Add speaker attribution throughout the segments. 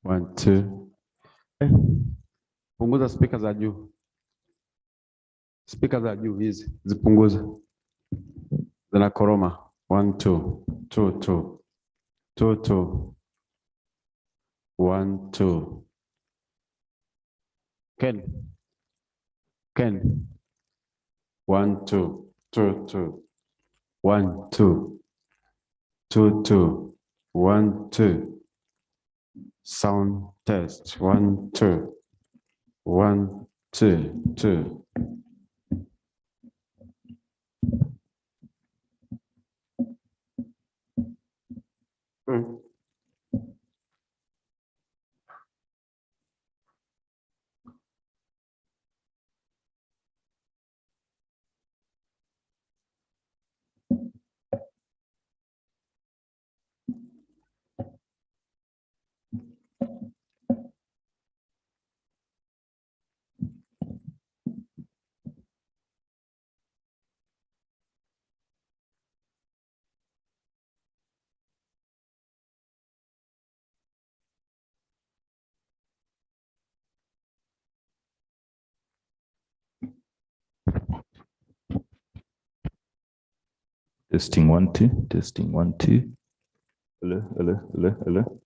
Speaker 1: 1 2. Punguza spika za juu. Spika za juu hizi zipunguza. Zinakoroma. 1 2 2 2 2 2 1 2. Ken 1 2 2 2 1 2 2 2 1 2. Sound test 1 2 1 2 2.
Speaker 2: Testing 1 2. Testing 1 2. Hello.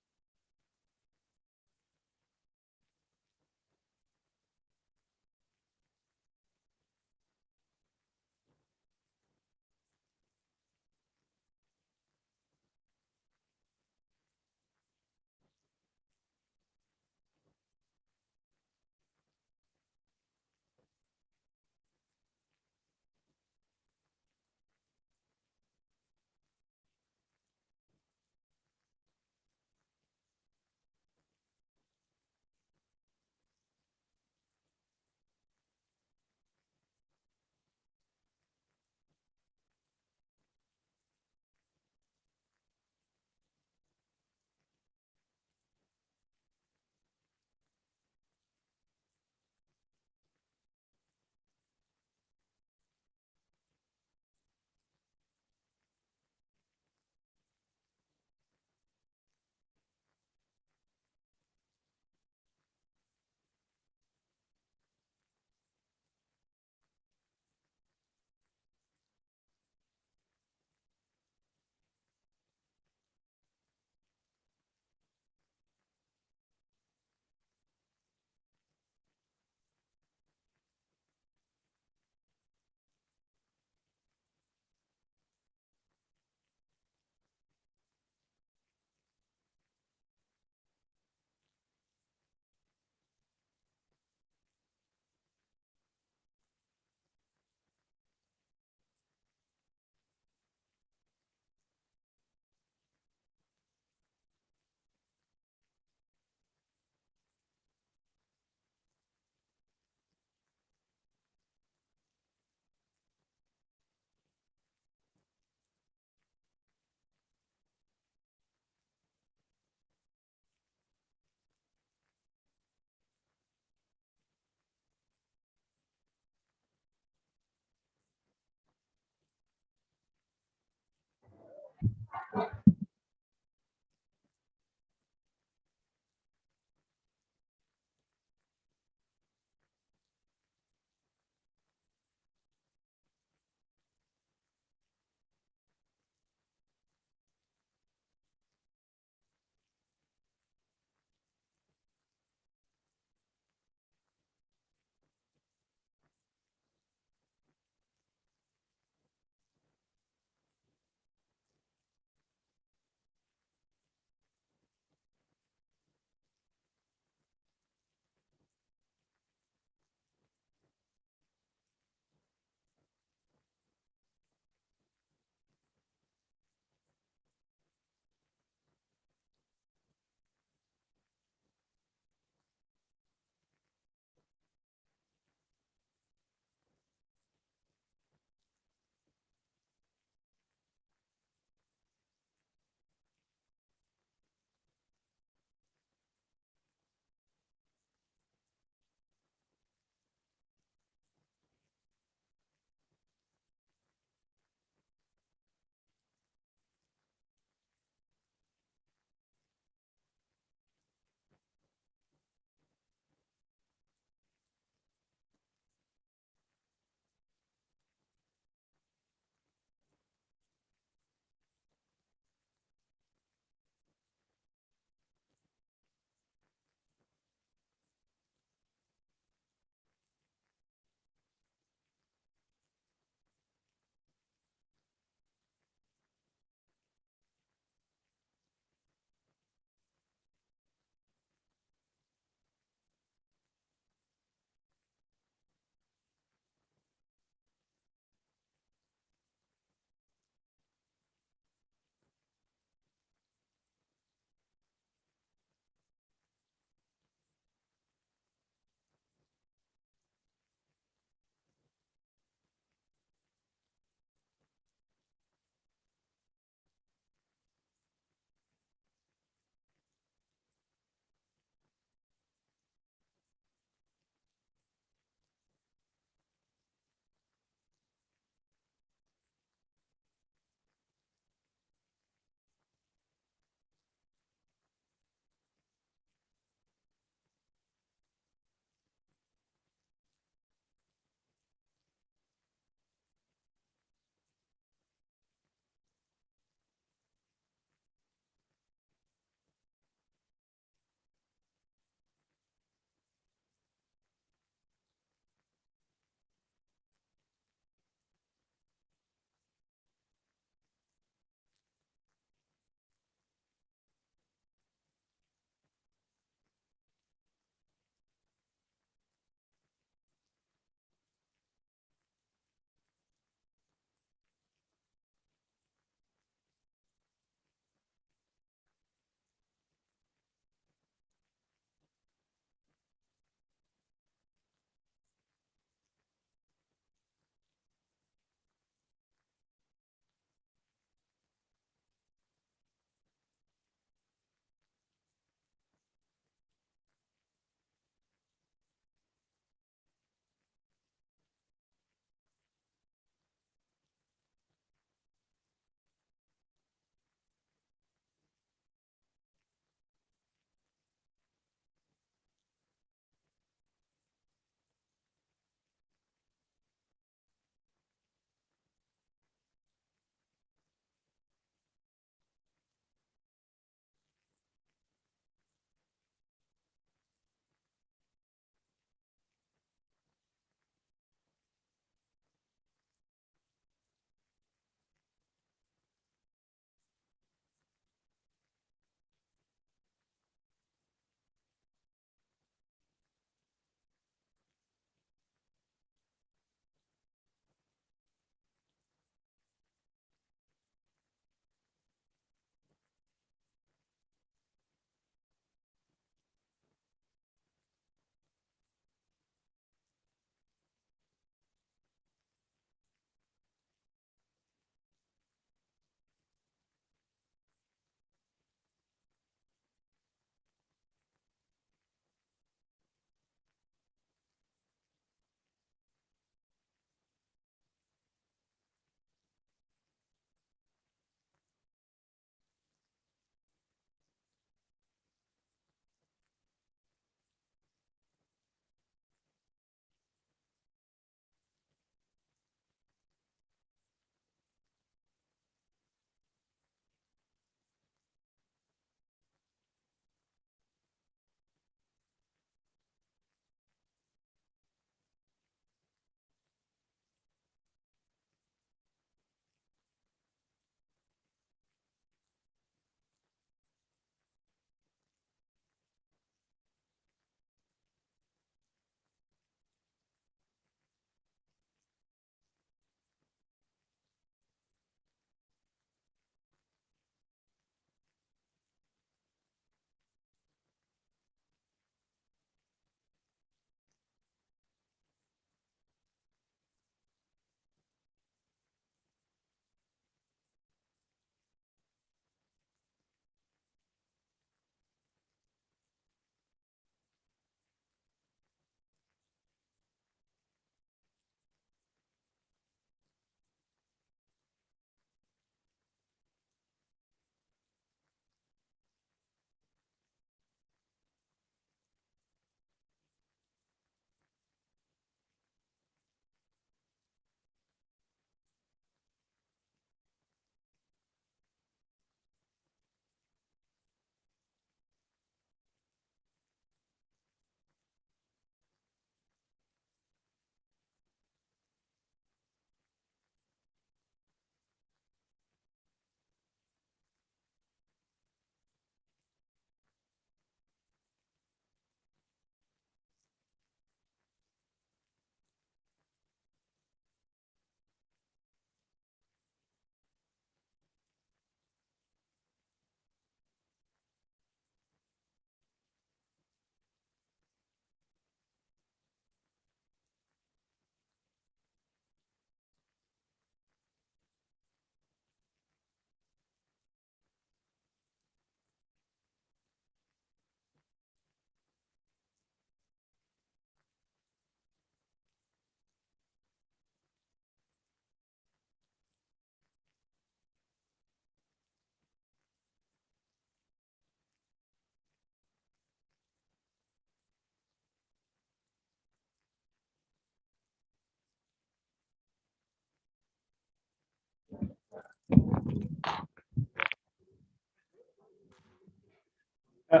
Speaker 3: May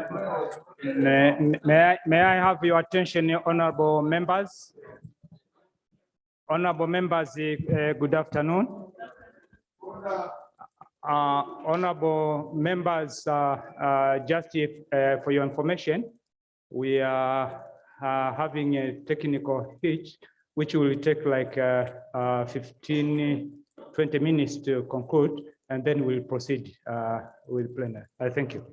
Speaker 3: I have your attention, honorable members? Honorable members, good afternoon. Honorable members, just for your information, we are having a technical hitch, which will take like 15, 20 minutes to conclude, and then we'll proceed with plenary. Thank you.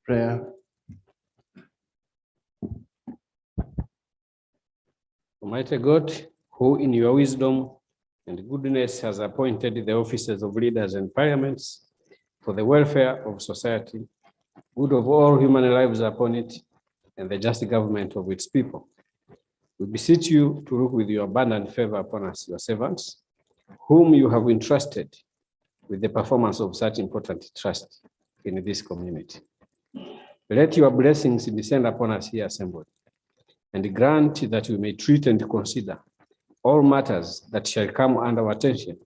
Speaker 4: Prayer.
Speaker 5: Almighty God, who in your wisdom and goodness has appointed the offices of leaders and parliaments for the welfare of society, good of all human lives upon it, and the just government of its people. We beseech you to look with your abundant favor upon us, your servants, whom you have entrusted with the performance of such important trust in this community. Let your blessings descend upon us here assembled, and grant that we may treat and consider all matters that shall come under our attention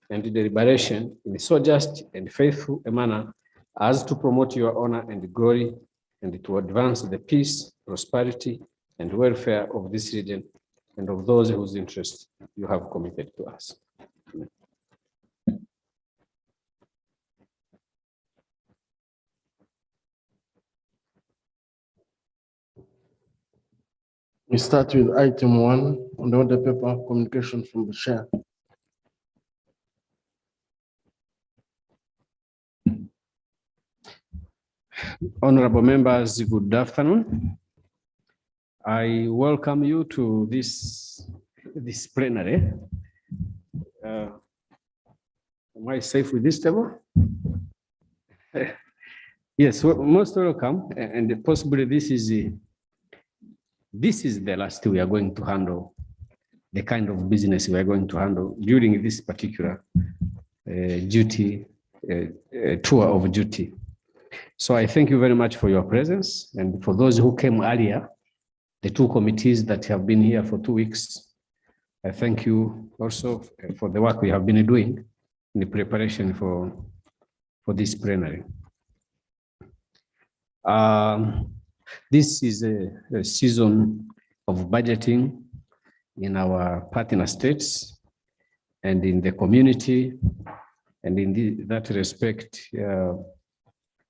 Speaker 5: and deliberation in so just and faithful a manner as to promote your honor and glory, and to advance the peace, prosperity, and welfare of this region and of those whose interests you have committed to us. Amen.
Speaker 4: We start with item 1 on the order paper, communication from the chair.
Speaker 5: Honorable members, good afternoon. I welcome you to this plenary. Am I safe with this table? Yes, well, most welcome, and possibly this is the last we are going to handle, the kind of business we are going to handle during this particular tour of duty. So I thank you very much for your presence, and for those who came earlier, the two committees that have been here for 2 weeks, I thank you also for the work we have been doing in the preparation for this plenary. This is a season of budgeting in our partner states and in the community. And in that respect, a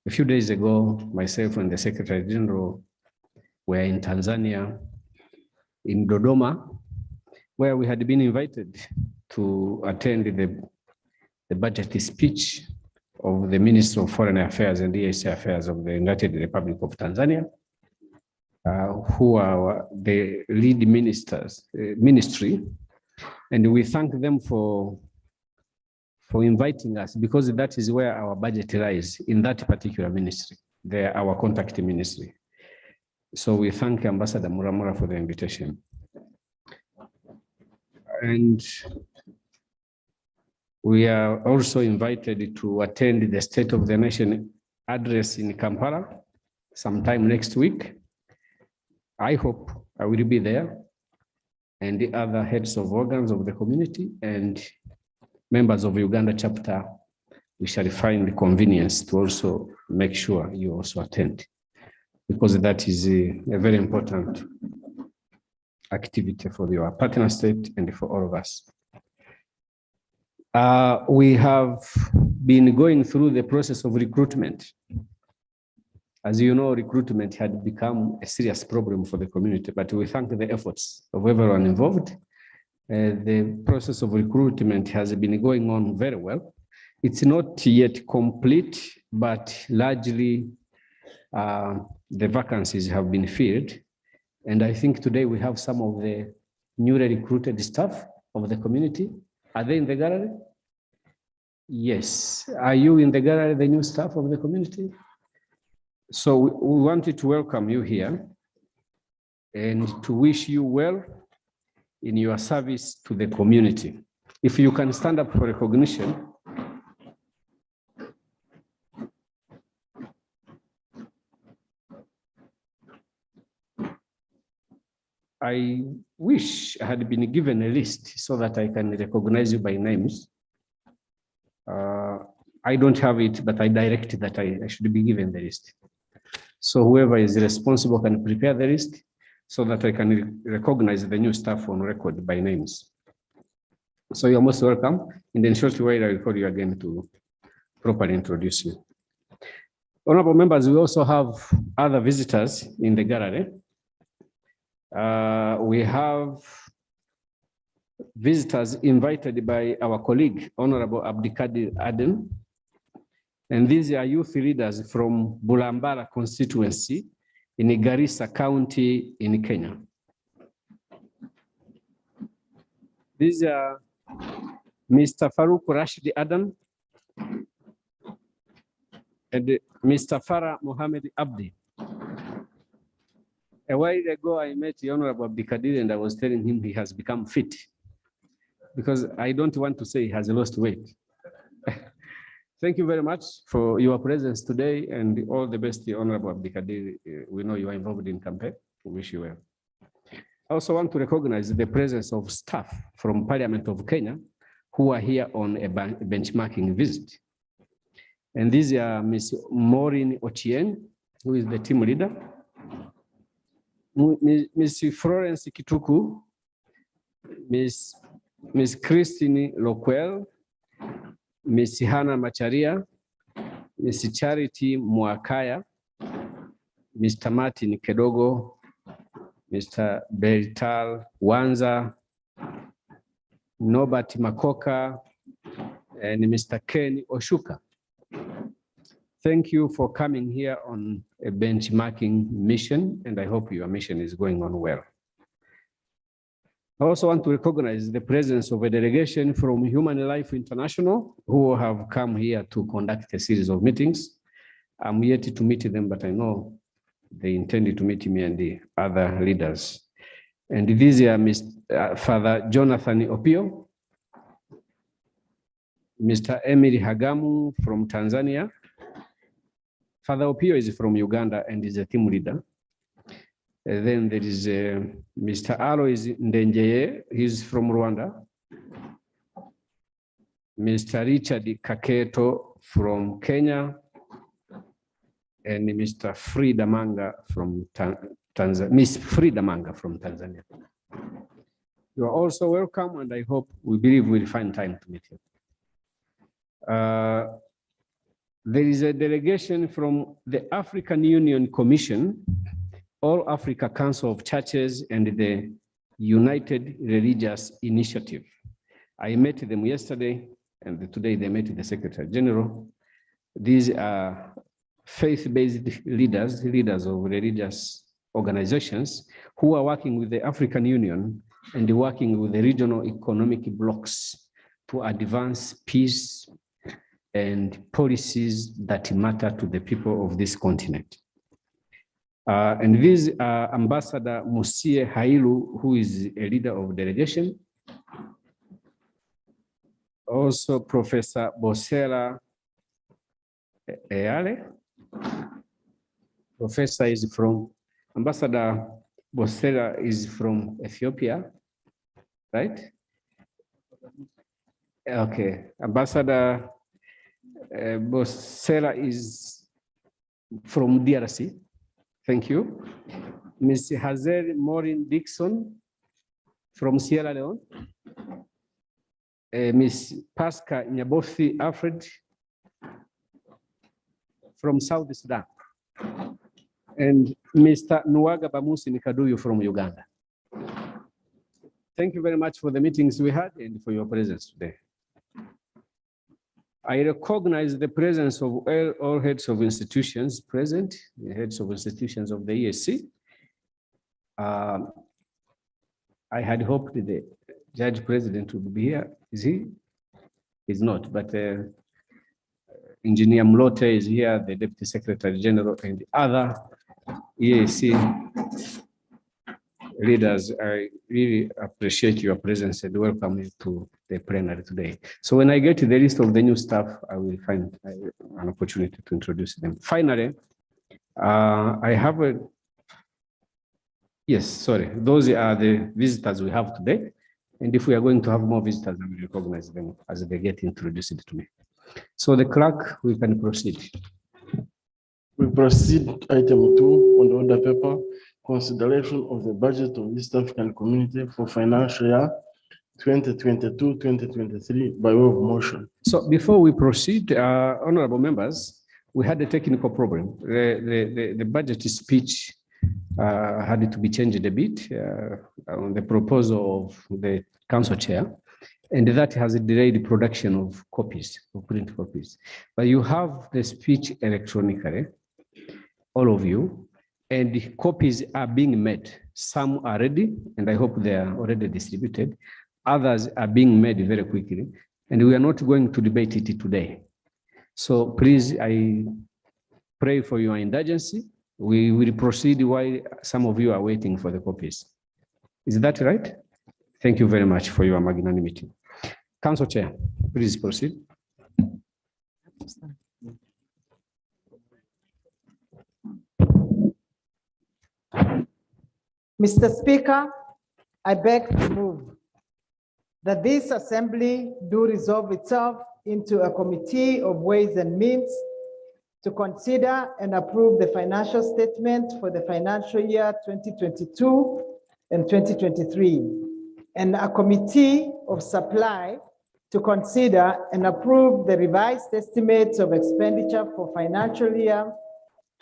Speaker 5: few days ago, myself and the Secretary General were in Tanzania, in Dodoma, where we had been invited to attend the budget speech of the Minister of Foreign Affairs and EAC Affairs of the United Republic of Tanzania, who are the lead ministry. And we thank them for inviting us, because that is where our budget lies, in that particular ministry. They are our contact ministry. So we thank Ambassador Muramura for the invitation. And we are also invited to attend the State of the Nation address in Kampala sometime next week. I hope I will be there, and the other heads of organs of the community and members of Uganda chapter, we shall find the convenience to also make sure you also attend, because that is a very important activity for your partner state and for all of us. We have been going through the process of recruitment. As you know, recruitment had become a serious problem for the community, but we thank the efforts of everyone involved. The process of recruitment has been going on very well. It's not yet complete, but largely the vacancies have been filled. And I think today we have some of the newly recruited staff of the community. Are they in the gallery? Yes. Are you in the gallery, the new staff of the community? So we wanted to welcome you here and to wish you well in your service to the community. If you can stand up for recognition. I wish I had been given a list so that I can recognize you by names. I don't have it, but I direct that I should be given the list. So whoever is responsible can prepare the list so that I can recognize the new staff on record by names. So you're most welcome. In a short while, I will call you again to properly introduce you. Honorable members, we also have other visitors in the gallery. We have visitors invited by our colleague, Honorable Abdikadir Aden, And these are youth leaders from Bulambara constituency in Garissa County in Kenya. These are Mr. Farouk Rashid Adam and Mr. Farah Mohammed Abdi. A while ago, I met the Honorable Abdikadir and I was telling him he has become fit, because I don't want to say he has lost weight. Thank you very much for your presence today, and all the best, the Honorable Abdikadir. We know you are involved in campaign. We wish you well. I also want to recognize the presence of staff from Parliament of Kenya who are here on a benchmarking visit. And these are Ms. Maureen Ochieng, who is the team leader, Ms. Florence Kituku, Ms. Christine Loquel, Ms. Hannah Macharia, Ms. Charity Mwakaya, Mr. Martin Kedogo, Mr. Bertal Wanza, Norbert Makoka, and Mr. Ken Oshuka. Thank you for coming here on a benchmarking mission, and I hope your mission is going on well. I also want to recognize the presence of a delegation from Human Life International who have come here to conduct a series of meetings. I'm yet to meet them, but I know they intended to meet me and the other leaders. And these are Father Jonathan Opio, Mr. Emily Hagamu from Tanzania. Father Opio is from Uganda and is a team leader. And then there is Mr. Alois Ndenjeye, he's from Rwanda. Mr. Richard Kaketo from Kenya. And Mr. Frida Manga from Tanzania, Miss Frida Manga from Tanzania. You are also welcome, and I hope, we believe we'll find time to meet you. There is a delegation from the African Union Commission, All Africa Council of Churches, and the United Religious Initiative. I met them yesterday, and today they met the Secretary General. These are faith-based leaders of religious organizations who are working with the African Union and working with the regional economic blocs to advance peace and policies that matter to the people of this continent. And this Ambassador Musie Hailu, who is a leader of delegation. Also Professor Bosela Eala. Professor is from, Ambassador Bosela is from Ethiopia, right? Okay, Ambassador Bosela is from DRC. Thank you. Ms. Hazel Maureen Dixon from Sierra Leone. Ms. Pasca Nyabothi Alfred from South Sudan. And Mr. Nuaga Bamusi Nikaduyu from Uganda. Thank you very much for the meetings we had and for your presence today. I recognize the presence of all heads of institutions present, the heads of institutions of the EAC. I had hoped the Judge President would be here. Is he? He's not, but Engineer Mlote is here, the Deputy Secretary General, and the other EAC leaders. I really appreciate your presence and welcome you to the plenary today. So when I get to the list of the new staff, I will find an opportunity to introduce them. Finally, I have a, yes, sorry, those are the visitors we have today. And if we are going to have more visitors, I will recognize them as they get introduced to me. So the clerk, we can proceed.
Speaker 4: We proceed item 2 on the order paper, consideration of the budget of East African Community for financial year 2022-2023 by way of motion. So
Speaker 5: before we proceed, honorable members, we had a technical problem. The budget speech had to be changed a bit on the proposal of the council chair. and that has delayed production of copies, of print copies. But you have the speech electronically, all of you, and the copies are being made. Some are ready, and I hope they are already distributed. Others are being made very quickly, and we are not going to debate it today. So please, I pray for your indulgence. We will proceed while some of you are waiting for the copies. Is that right? Thank you very much for your magnanimity. Council Chair, please proceed.
Speaker 6: Mr. Speaker, I beg to move that this assembly do resolve itself into a committee of Ways and Means to consider and approve the financial statement for the financial year 2022 and 2023, and a committee of Supply to consider and approve the revised estimates of expenditure for financial year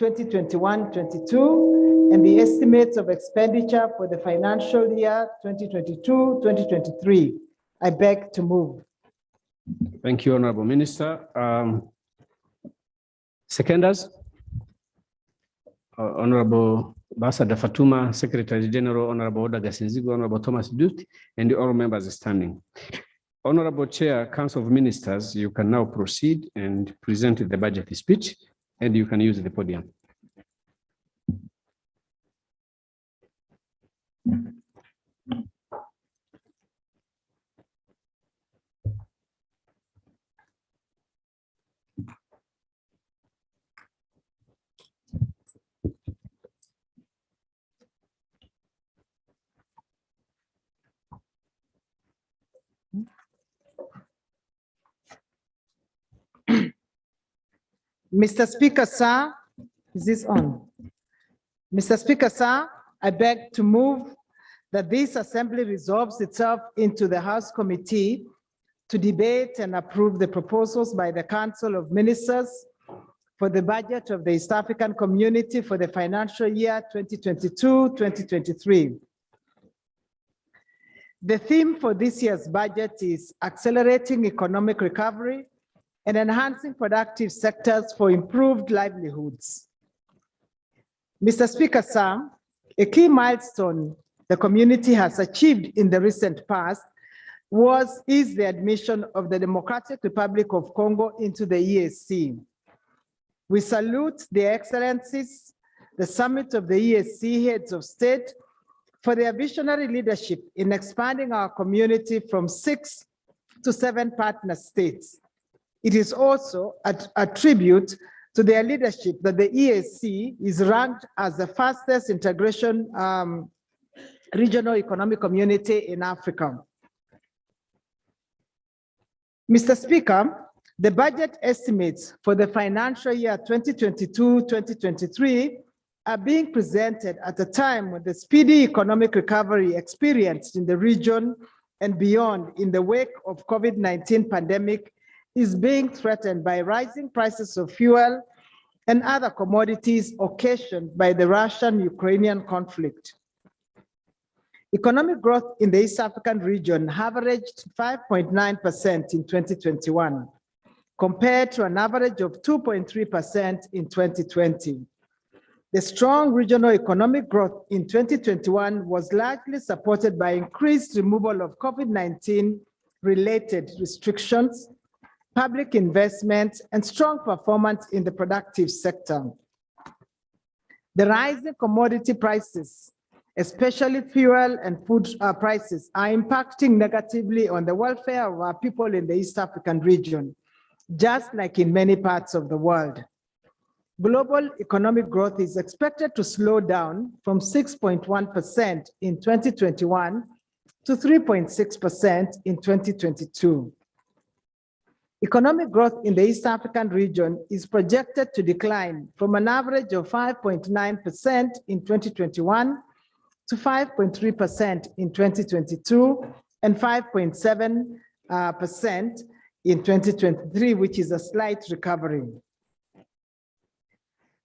Speaker 6: 2021-22 and the estimates of expenditure for the financial year 2022-2023. I beg to move.
Speaker 5: Thank you, Honorable Minister. Seconders, Honorable Ambassador Fatuma, Secretary General, Honorable Oda Gasinzigo, Honorable Thomas Dutt, and all members standing. Honorable Chair, Council of Ministers, you can now proceed and present the budget speech, and you can use the podium.
Speaker 6: Mr. Speaker, sir, is this on? Mr. Speaker, sir, I beg to move that this assembly resolves itself into the House Committee to debate and approve the proposals by the Council of Ministers for the budget of the East African Community for the financial year 2022-2023. The theme for this year's budget is accelerating economic recovery and enhancing productive sectors for improved livelihoods. Mr. Speaker, sir, a key milestone the community has achieved in the recent past is the admission of the Democratic Republic of Congo into the EAC. We salute the excellencies, the summit of the EAC heads of state, for their visionary leadership in expanding our community from 6 to 7 partner states. It is also a tribute to their leadership that the EAC is ranked as the fastest integration regional economic community in Africa. Mr. Speaker, the budget estimates for the financial year 2022-2023 are being presented at a time when the speedy economic recovery experienced in the region and beyond in the wake of COVID-19 pandemic is being threatened by rising prices of fuel and other commodities occasioned by the Russian-Ukrainian conflict. Economic growth in the East African region averaged 5.9% in 2021, compared to an average of 2.3% in 2020. The strong regional economic growth in 2021 was largely supported by increased removal of COVID-19 related restrictions, public investment, and strong performance in the productive sector. The rising commodity prices, especially fuel and food prices, are impacting negatively on the welfare of our people in the East African region, just like in many parts of the world. Global economic growth is expected to slow down from 6.1% in 2021 to 3.6% in 2022. Economic growth in the East African region is projected to decline from an average of 5.9% in 2021 to 5.3% in 2022 and 5.7% in 2023, which is a slight recovery.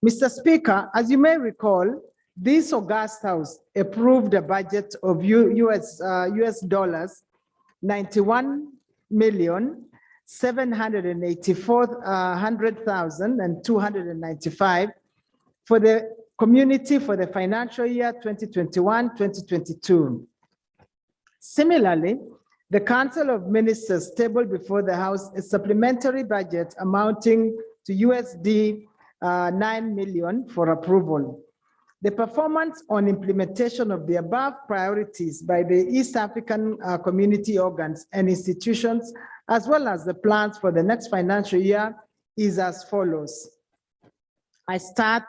Speaker 6: Mr. Speaker, as you may recall, this August House approved a budget of US dollars 91 $784,295 for the community for the financial year 2021-2022. Similarly, the Council of Ministers tabled before the House a supplementary budget amounting to USD 9 million for approval. The performance on implementation of the above priorities by the East African community organs and institutions, as well as the plans for the next financial year, is as follows. I start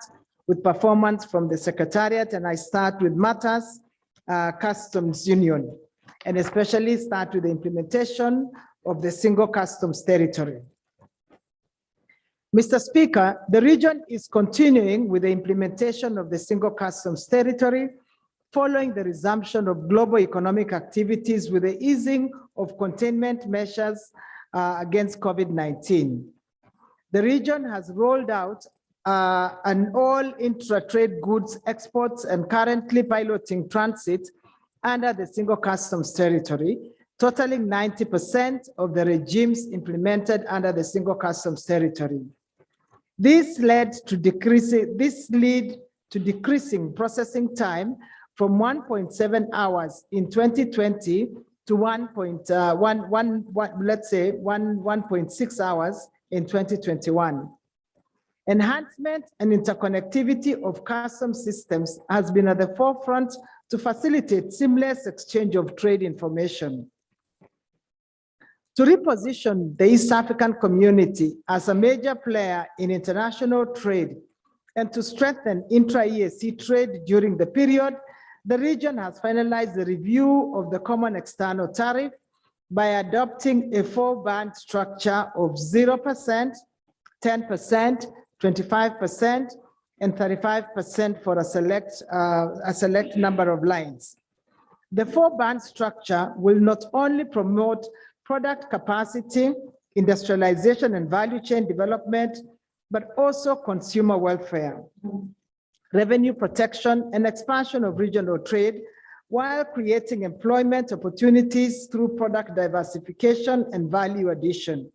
Speaker 6: with performance from the Secretariat, and I start with matters customs union, and especially start with the implementation of the single customs territory. Mr. Speaker, the region is continuing with the implementation of the single customs territory following the resumption of global economic activities with the easing of containment measures against COVID-19. The region has rolled out an all intra-trade goods exports and currently piloting transit under the single customs territory, totaling 90% of the regimes implemented under the single customs territory. This led to decreasing processing time from 1.7 hours in 2020 to 1.6 hours in 2021. Enhancement and interconnectivity of customs systems has been at the forefront to facilitate seamless exchange of trade information. To reposition the East African community as a major player in international trade and to strengthen intra-EAC trade during the period, the region has finalized the review of the common external tariff by adopting a 4-band structure of 0%, 10%, 25%, and 35% for a select number of lines. The 4-band structure will not only promote product capacity, industrialization and value chain development, but also consumer welfare, revenue protection, and expansion of regional trade, while creating employment opportunities through product diversification and value addition.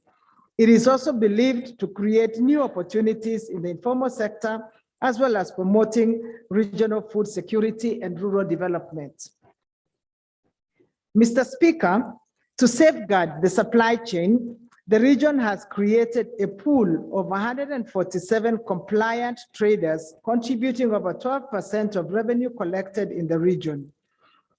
Speaker 6: It is also believed to create new opportunities in the informal sector, as well as promoting regional food security and rural development. Mr. Speaker, to safeguard the supply chain, the region has created a pool of 147 compliant traders, contributing over 12% of revenue collected in the region.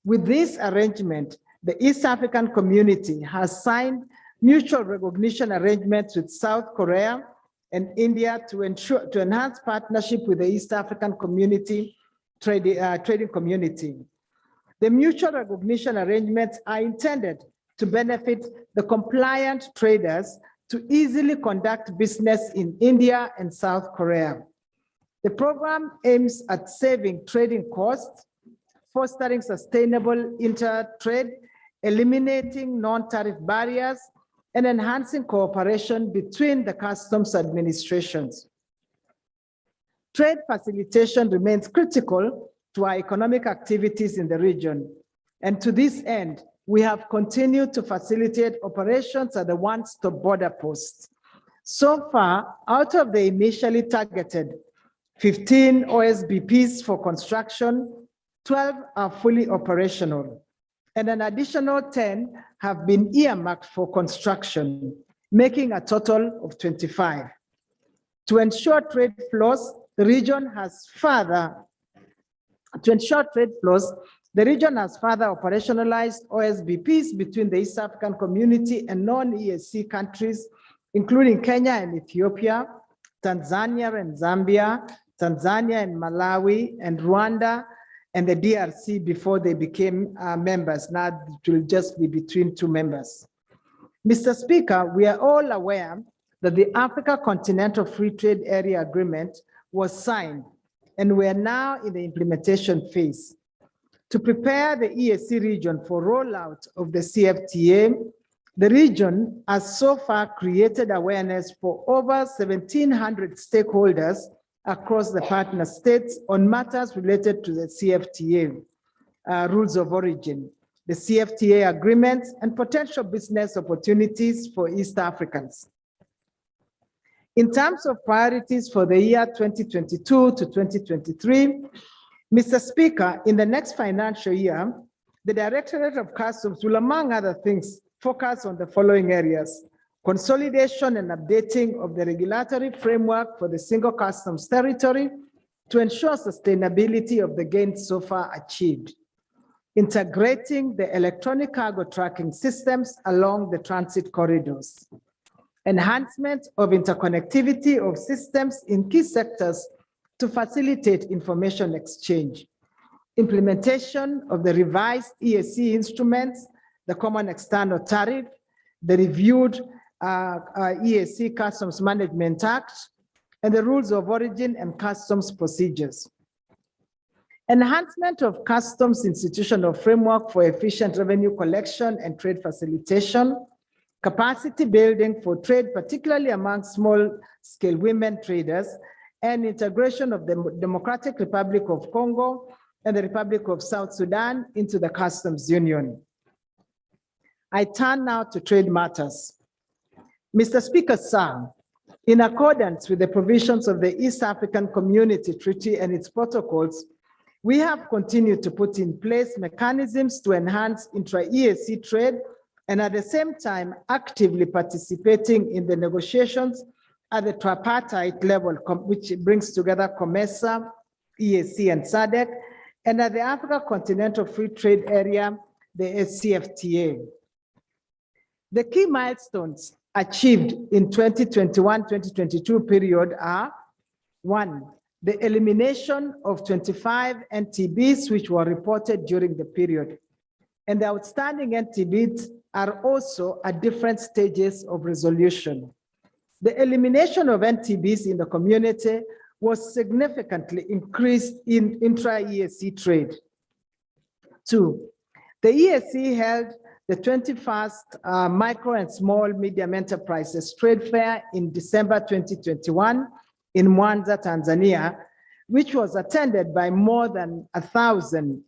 Speaker 6: With this arrangement, the East African community has signed mutual recognition arrangements with South Korea and India to enhance partnership with the East African community trading community. The mutual recognition arrangements are intended to benefit the compliant traders to easily conduct business in India and South Korea. The program aims at saving trading costs, fostering sustainable inter-trade, eliminating non-tariff barriers, and enhancing cooperation between the customs administrations. Trade facilitation remains critical to our economic activities in the region. And to this end, we have continued to facilitate operations at the one-stop border posts. So far, out of the initially targeted 15 OSBPs for construction, 12 are fully operational, and an additional 10 have been earmarked for construction, making a total of 25. To ensure trade flows, the region has further operationalized OSBPs between the East African community and non-EAC countries, including Kenya and Ethiopia, Tanzania and Zambia, Tanzania and Malawi, and Rwanda, and the DRC before they became members. Now it will just be between 2 members. Mr. Speaker, we are all aware that the Africa Continental Free Trade Area Agreement was signed, and we are now in the implementation phase. To prepare the EAC region for rollout of the CFTA, the region has so far created awareness for over 1,700 stakeholders across the partner states on matters related to the CFTA rules of origin, the CFTA agreements, and potential business opportunities for East Africans. In terms of priorities for the year 2022 to 2023, Mr. Speaker, in the next financial year, the Directorate of Customs will, among other things, focus on the following areas: consolidation and updating of the regulatory framework for the single customs territory to ensure sustainability of the gains so far achieved, integrating the electronic cargo tracking systems along the transit corridors, enhancement of interconnectivity of systems in key sectors to facilitate information exchange, implementation of the revised EAC instruments, the Common External Tariff, the reviewed EAC Customs Management Act, and the Rules of Origin and Customs Procedures. Enhancement of customs institutional framework for efficient revenue collection and trade facilitation, capacity building for trade, particularly among small-scale women traders, and integration of the Democratic Republic of Congo and the Republic of South Sudan into the Customs Union. I turn now to trade matters. Mr. Speaker, sir, in accordance with the provisions of the East African Community Treaty and its protocols, we have continued to put in place mechanisms to enhance intra-EAC trade and at the same time actively participating in the negotiations at the tripartite level, which brings together COMESA, EAC, and SADC, and at the Africa Continental Free Trade Area, the CFTA. The key milestones achieved in 2021-2022 period are: 1, the elimination of 25 NTBs which were reported during the period. And the outstanding NTBs are also at different stages of resolution. The elimination of NTBs in the community was significantly increased in intra-EAC trade. 2, the EAC held the 21st Micro and Small Medium Enterprises Trade Fair in December 2021 in Mwanza, Tanzania, which was attended by more than 1,000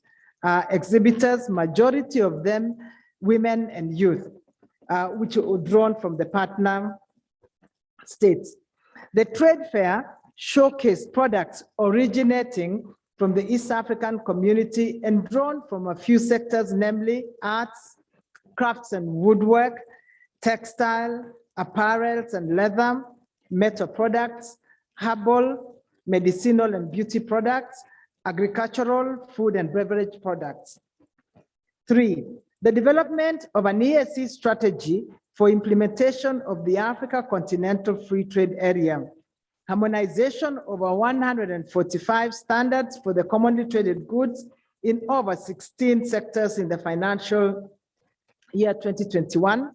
Speaker 6: exhibitors, majority of them women and youth, which were drawn from the partner states. The trade fair showcased products originating from the East African community and drawn from a few sectors, namely arts, crafts and woodwork, textile, apparels and leather, metal products, herbal, medicinal and beauty products, agricultural, food and beverage products. 3, the development of an EAC strategy for implementation of the Africa Continental Free Trade Area, harmonization over 145 standards for the commonly traded goods in over 16 sectors in the financial year 2021,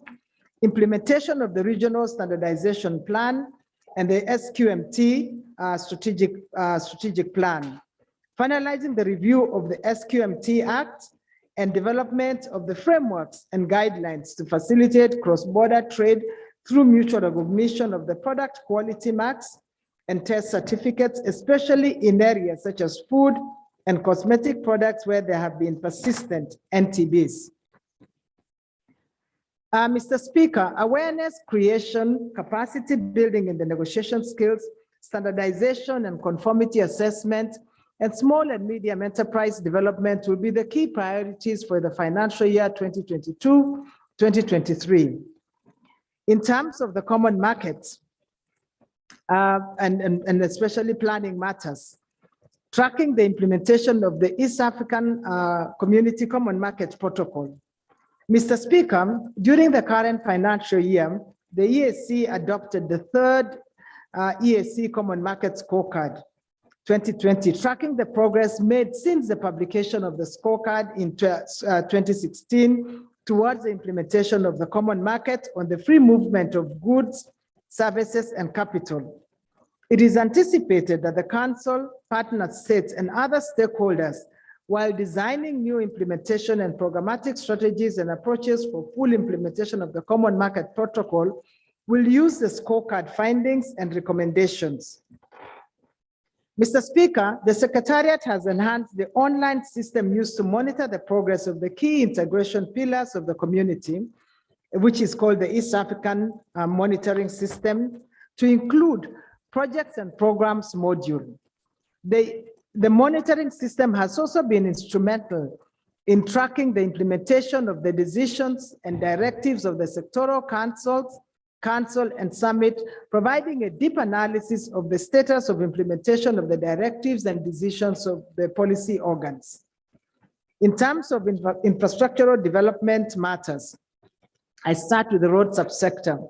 Speaker 6: implementation of the Regional Standardization Plan and the SQMT strategic plan, finalizing the review of the SQMT Act and development of the frameworks and guidelines to facilitate cross-border trade through mutual recognition of the product quality marks and test certificates, especially in areas such as food and cosmetic products where there have been persistent NTBs. Mr. Speaker, awareness creation, capacity building in the negotiation skills, standardization and conformity assessment, and small and medium enterprise development will be the key priorities for the financial year 2022-2023. In terms of the common markets, and especially planning matters, tracking the implementation of the East African Community Common Market Protocol. Mr. Speaker, during the current financial year, the EAC adopted the 3rd EAC Common Market Scorecard 2020, tracking the progress made since the publication of the scorecard in 2016 towards the implementation of the common market on the free movement of goods, services, and capital. It is anticipated that the Council, partner states, and other stakeholders, while designing new implementation and programmatic strategies and approaches for full implementation of the Common Market Protocol, will use the scorecard findings and recommendations. Mr. Speaker, the Secretariat has enhanced the online system used to monitor the progress of the key integration pillars of the community, which is called the East African Monitoring System, to include projects and programs module. The monitoring system has also been instrumental in tracking the implementation of the decisions and directives of the sectoral council and summit, providing a deep analysis of the status of implementation of the directives and decisions of the policy organs. In terms of infrastructural development matters, I start with the road subsector.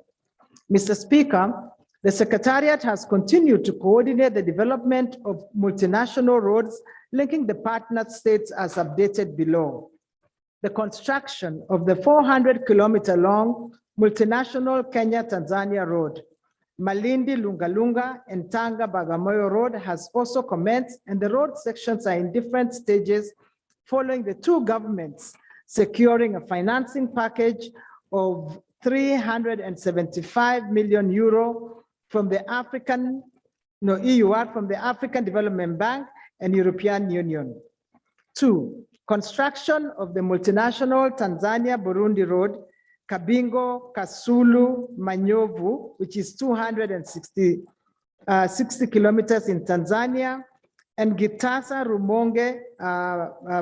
Speaker 6: Mr. Speaker, the Secretariat has continued to coordinate the development of multinational roads linking the partner states as updated below. The construction of the 400-kilometer-long multinational Kenya-Tanzania road, Malindi Lungalunga and Tanga Bagamoyo road has also commenced, and the road sections are in different stages following the two governments securing a financing package of 375 million euro from the EUR from the African Development Bank and European Union. 2, construction of the multinational Tanzania-Burundi road, Kabingo, Kasulu, Manyovu, which is 60 kilometers in Tanzania, and Gitasa, Rumonge,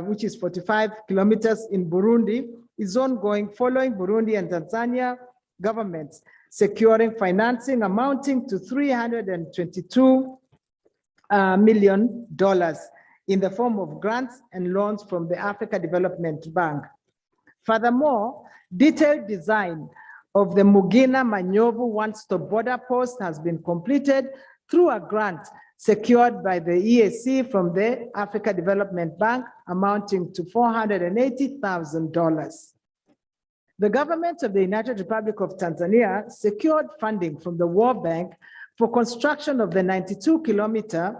Speaker 6: which is 45 kilometers in Burundi, is ongoing following Burundi and Tanzania governments securing financing amounting to $322 million in the form of grants and loans from the Africa Development Bank. Furthermore, detailed design of the Mugina-Manyovu one-stop border post has been completed through a grant secured by the EAC from the Africa Development Bank amounting to $480,000. The government of the United Republic of Tanzania secured funding from the World Bank for construction of the 92-kilometer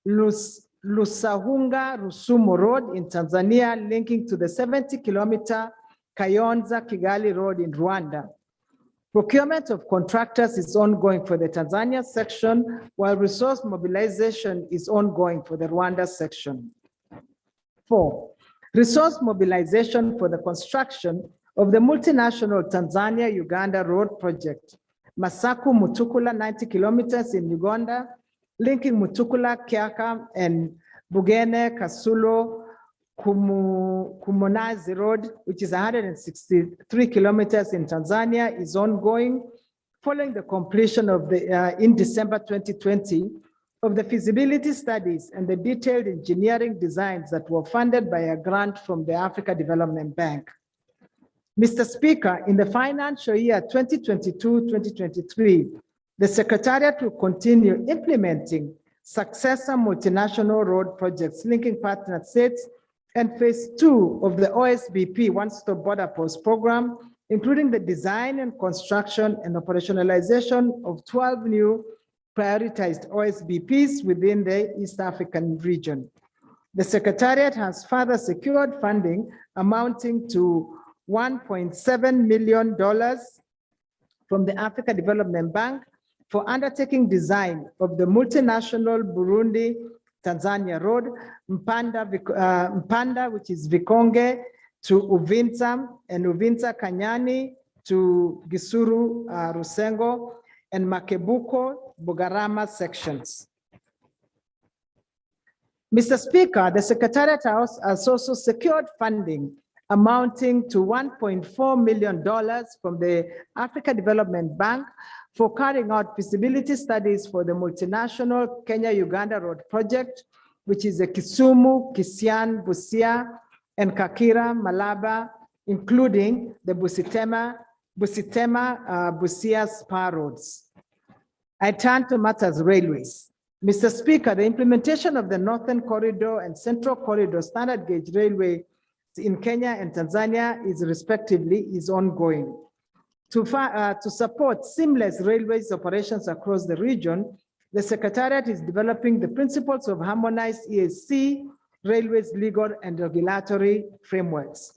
Speaker 6: Lusahunga-Rusumo road in Tanzania, linking to the 70-kilometer Kayonza-Kigali road in Rwanda. Procurement of contractors is ongoing for the Tanzania section, while resource mobilization is ongoing for the Rwanda section. 4, resource mobilization for the construction of the multinational Tanzania-Uganda road project, Masaku-Mutukula 90 kilometers in Uganda, linking Mutukula, Kiaka, and Bugene, Kasulo, Kumunazi Road, which is 163 kilometers in Tanzania, is ongoing following the completion of the, in December 2020, of the feasibility studies and the detailed engineering designs that were funded by a grant from the Africa Development Bank. Mr. Speaker, in the financial year 2022-2023, the Secretariat will continue implementing successor multinational road projects linking partner states and phase 2 of the OSBP one-stop border post program, including the design and construction and operationalization of 12 new prioritized OSBPs within the East African region. The Secretariat has further secured funding amounting to $1.7 million from the Africa Development Bank for undertaking design of the multinational Burundi-Tanzania road, Mpanda, which is Vikonge to Uvinza, and Uvinza-Kanyani to Gisuru, Rusengo, and Makebuko, Bugarama sections. Mr. Speaker, the Secretariat has also secured funding amounting to $1.4 million from the Africa Development Bank for carrying out feasibility studies for the multinational Kenya-Uganda road project, which is a Kisumu, Kisian, Busia, and Kakira, Malaba, including the Busia Spar roads. I turn to matters railways. Mr. Speaker, the implementation of the Northern Corridor and Central Corridor standard gauge railway in Kenya and Tanzania is ongoing. To support seamless railways operations across the region, the Secretariat is developing the principles of harmonized EAC railways legal and regulatory frameworks.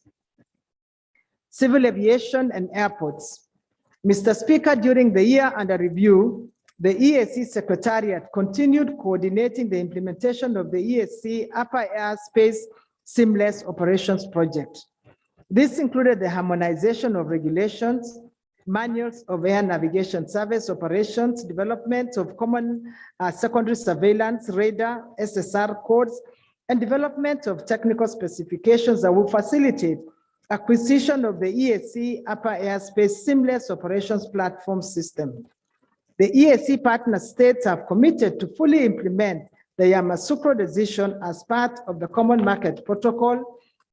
Speaker 6: Civil aviation and airports. Mr. Speaker, during the year under review, the EAC Secretariat continued coordinating the implementation of the EAC Upper Airspace Seamless Operations Project. This included the harmonization of regulations, manuals of air navigation service operations, development of common secondary surveillance radar SSR codes, and development of technical specifications that will facilitate acquisition of the EAC Upper Airspace Seamless Operations Platform System. The EAC partner states have committed to fully implement the Yamoussoukro decision as part of the Common Market Protocol,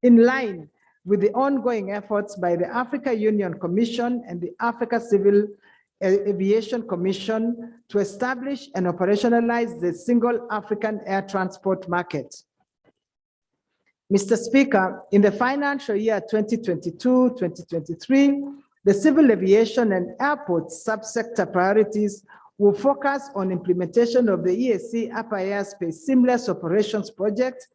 Speaker 6: in line with the ongoing efforts by the Africa Union Commission and the Africa Civil Aviation Commission to establish and operationalize the single African air transport market. Mr. Speaker, in the financial year 2022-2023, the civil aviation and airports subsector priorities will focus on implementation of the EAC Upper Airspace Seamless Operations Project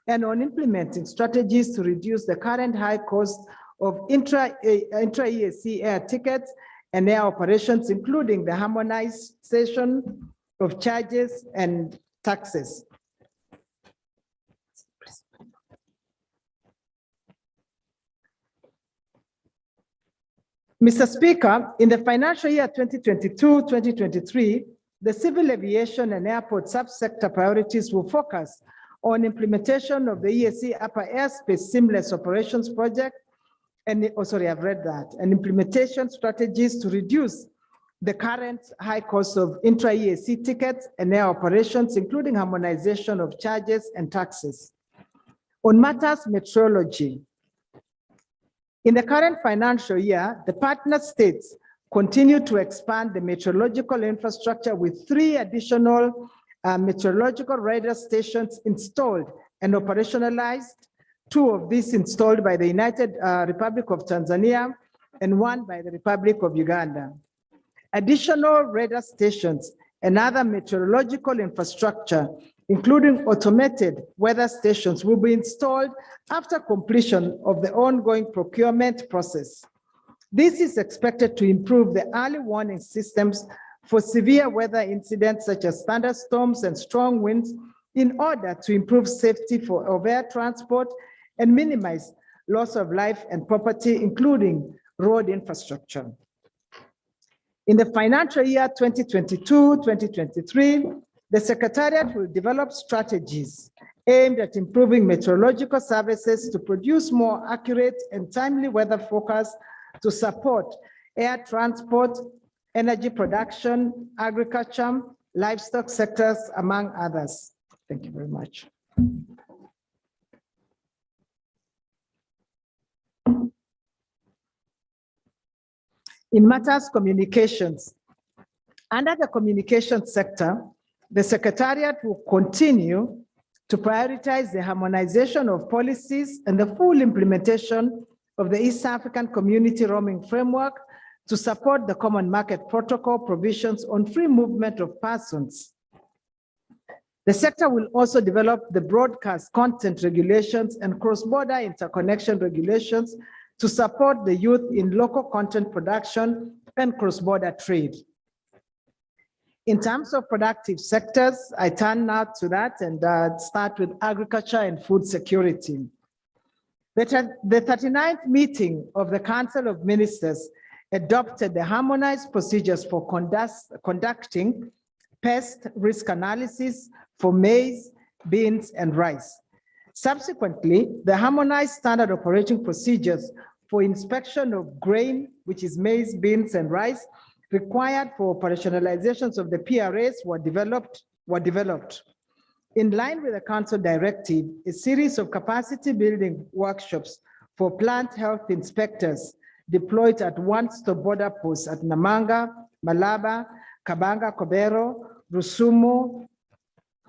Speaker 6: and on implementing strategies to reduce the current high cost of intra-EAC air tickets and air operations, including the harmonization of charges and taxes. Mr. Speaker, in the financial year 2022-2023, the civil aviation and airport subsector priorities will focus on implementation of the EAC Upper Airspace Seamless Operations Project, and and implementation strategies to reduce the current high cost of intra-EAC tickets and air operations, including harmonization of charges and taxes. On matters meteorology, in the current financial year, the partner states continue to expand the meteorological infrastructure with 3 additional meteorological radar stations installed and operationalized, 2 of these installed by the United Republic of Tanzania and 1 by the Republic of Uganda. Additional radar stations and other meteorological infrastructure, including automated weather stations, will be installed after completion of the ongoing procurement process. This is expected to improve the early warning systems for severe weather incidents such as thunderstorms and strong winds, in order to improve safety of air transport and minimize loss of life and property, including road infrastructure. In the financial year 2022-2023, the Secretariat will develop strategies aimed at improving meteorological services to produce more accurate and timely weather forecasts to support air transport, energy production, agriculture, livestock sectors, among others. Thank you very much. In matters communications, under the communications sector, the Secretariat will continue to prioritize the harmonization of policies and the full implementation of the East African Community Roaming Framework to support the Common Market Protocol provisions on free movement of persons. The sector will also develop the broadcast content regulations and cross-border interconnection regulations to support the youth in local content production and cross-border trade. In terms of productive sectors, I turn now to that and start with agriculture and food security. The 39th meeting of the Council of Ministers adopted the harmonized procedures for conducting pest risk analysis for maize, beans, and rice. Subsequently, the harmonized standard operating procedures for inspection of grain, which is maize, beans, and rice, required for operationalizations of the PRAs were developed. In line with the Council directive, a series of capacity building workshops for plant health inspectors deployed at one-stop border posts at Namanga, Malaba, Kabanga, Kobero, Rusumo,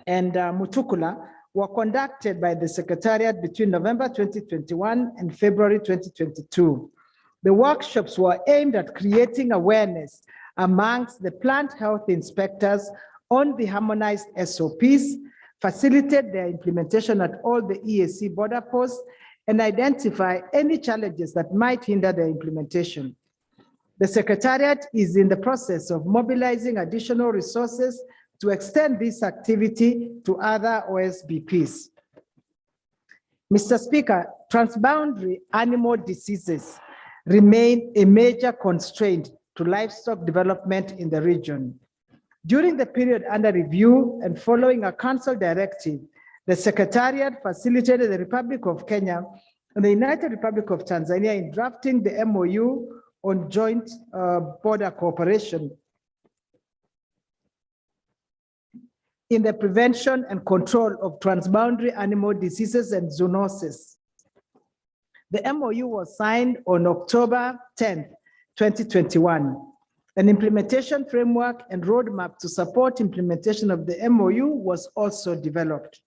Speaker 6: and Mutukula were conducted by the Secretariat between November 2021 and February 2022. The workshops were aimed at creating awareness amongst the plant health inspectors on the harmonized SOPs, facilitate their implementation at all the EAC border posts, and identify any challenges that might hinder their implementation. The Secretariat is in the process of mobilizing additional resources to extend this activity to other OSBPs. Mr. Speaker, transboundary animal diseases remain a major constraint to livestock development in the region. During the period under review and following a council directive, the Secretariat facilitated the Republic of Kenya and the United Republic of Tanzania in drafting the MOU on joint border cooperation in the prevention and control of transboundary animal diseases and zoonoses. The MOU was signed on October 10, 2021. An implementation framework and roadmap to support implementation of the MOU was also developed.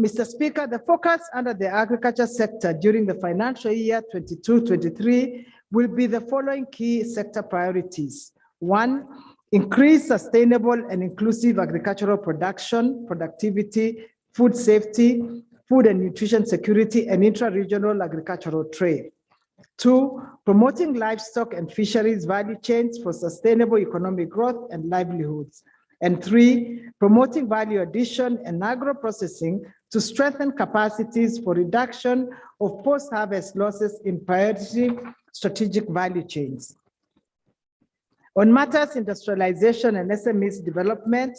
Speaker 6: Mr. Speaker, the focus under the agriculture sector during the financial year 22-23 will be the following key sector priorities. 1, increase sustainable and inclusive agricultural production, productivity, food safety, food and nutrition security, and intra-regional agricultural trade. 2, promoting livestock and fisheries value chains for sustainable economic growth and livelihoods. And 3, promoting value addition and agro-processing to strengthen capacities for reduction of post-harvest losses in priority strategic value chains. On matters industrialization and SMEs development,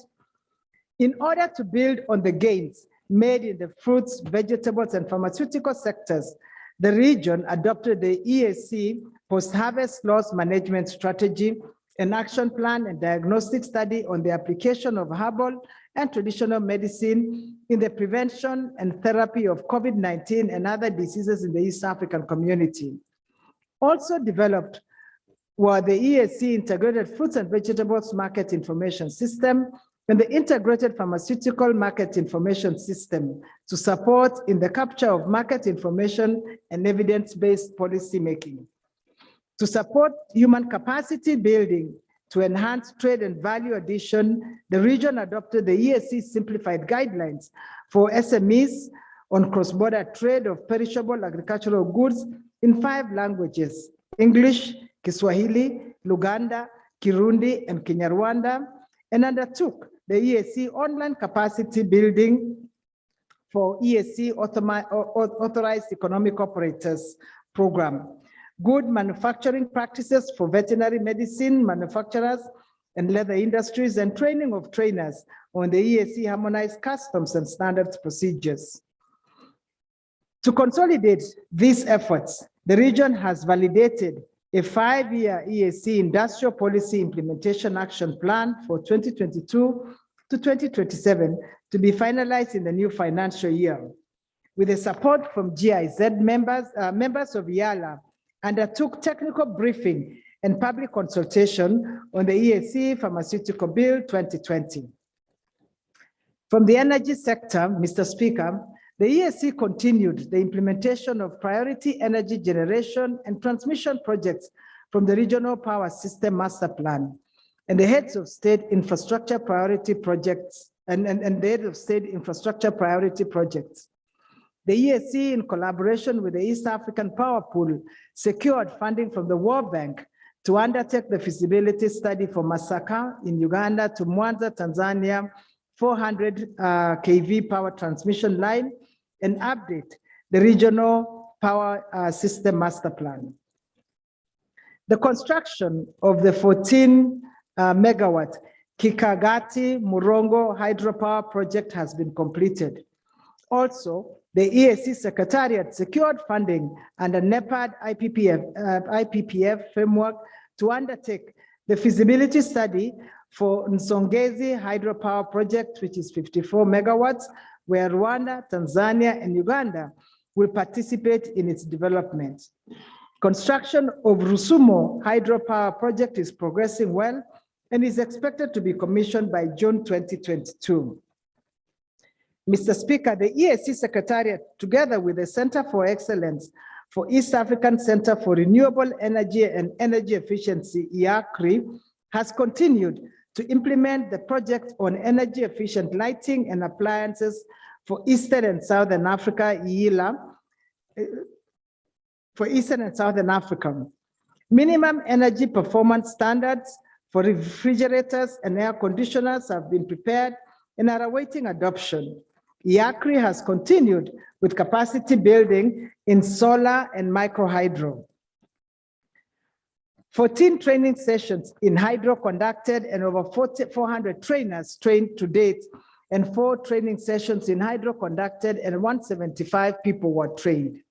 Speaker 6: in order to build on the gains made in the fruits, vegetables, and pharmaceutical sectors, the region adopted the EAC post-harvest loss management strategy, an action plan and diagnostic study on the application of herbal and traditional medicine in the prevention and therapy of COVID-19 and other diseases in the East African community. Also developed were the EAC Integrated Fruits and Vegetables Market Information System and the Integrated Pharmaceutical Market Information System to support in the capture of market information and evidence-based policy making. To support human capacity building to enhance trade and value addition, the region adopted the EAC Simplified Guidelines for SMEs on cross-border trade of perishable agricultural goods in 5 languages: English, Kiswahili, Luganda, Kirundi, and Kinyarwanda, and undertook the EAC Online Capacity Building for EAC Authorized Economic Operators Program, good manufacturing practices for veterinary medicine manufacturers and leather industries, and training of trainers on the EAC Harmonized Customs and Standards Procedures. To consolidate these efforts, the region has validated a 5-year EAC Industrial Policy Implementation Action Plan for 2022 to 2027 to be finalized in the new financial year. With the support from GIZ members of Eala, undertook technical briefing and public consultation on the EAC Pharmaceutical Bill 2020. From the energy sector, Mr. Speaker, the EAC continued the implementation of priority energy generation and transmission projects from the Regional Power System Master Plan and the heads of state infrastructure priority projects and the head of state infrastructure priority projects. The EAC, in collaboration with the East African Power Pool, secured funding from the World Bank to undertake the feasibility study for Masaka in Uganda to Mwanza, Tanzania, 400 kV power transmission line, and update the Regional Power System Master Plan. The construction of the 14 megawatt Kikagati Murongo hydropower project has been completed. Also, the EAC Secretariat secured funding under NEPAD IPPF framework to undertake the feasibility study for Nsongezi hydropower project, which is 54 megawatts, where Rwanda, Tanzania, and Uganda will participate in its development. Construction of Rusumo hydropower project is progressing well and is expected to be commissioned by June 2022. Mr. Speaker, the EAC Secretariat, together with the Center for Excellence for East African Center for Renewable Energy and Energy Efficiency, EACRI, has continued to implement the project on energy efficient lighting and appliances for Eastern and Southern Africa, Eala, for Eastern and Southern Africa. Minimum energy performance standards for refrigerators and air conditioners have been prepared and are awaiting adoption. EAC has continued with capacity building in solar and microhydro. 14 training sessions in hydro conducted and over 400 trainers trained to date, and 4 training sessions in hydro conducted and 175 people were trained.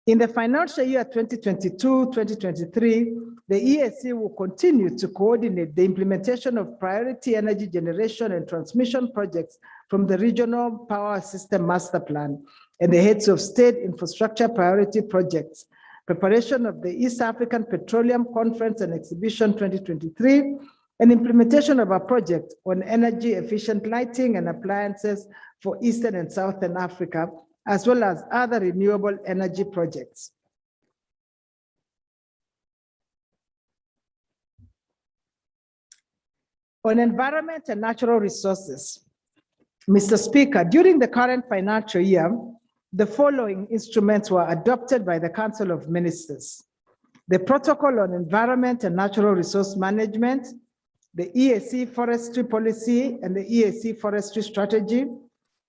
Speaker 6: In the financial year 2022-2023, the EAC will continue to coordinate the implementation of priority energy generation and transmission projects from the Regional Power System Master Plan and the heads of state infrastructure priority projects, preparation of the East African Petroleum Conference and Exhibition 2023, and implementation of a project on energy efficient lighting and appliances for Eastern and Southern Africa, as well as other renewable energy projects. On environment and natural resources, Mr. Speaker, during the current financial year, the following instruments were adopted by the Council of Ministers: the Protocol on Environment and Natural Resource Management, the EAC Forestry Policy and the EAC Forestry Strategy,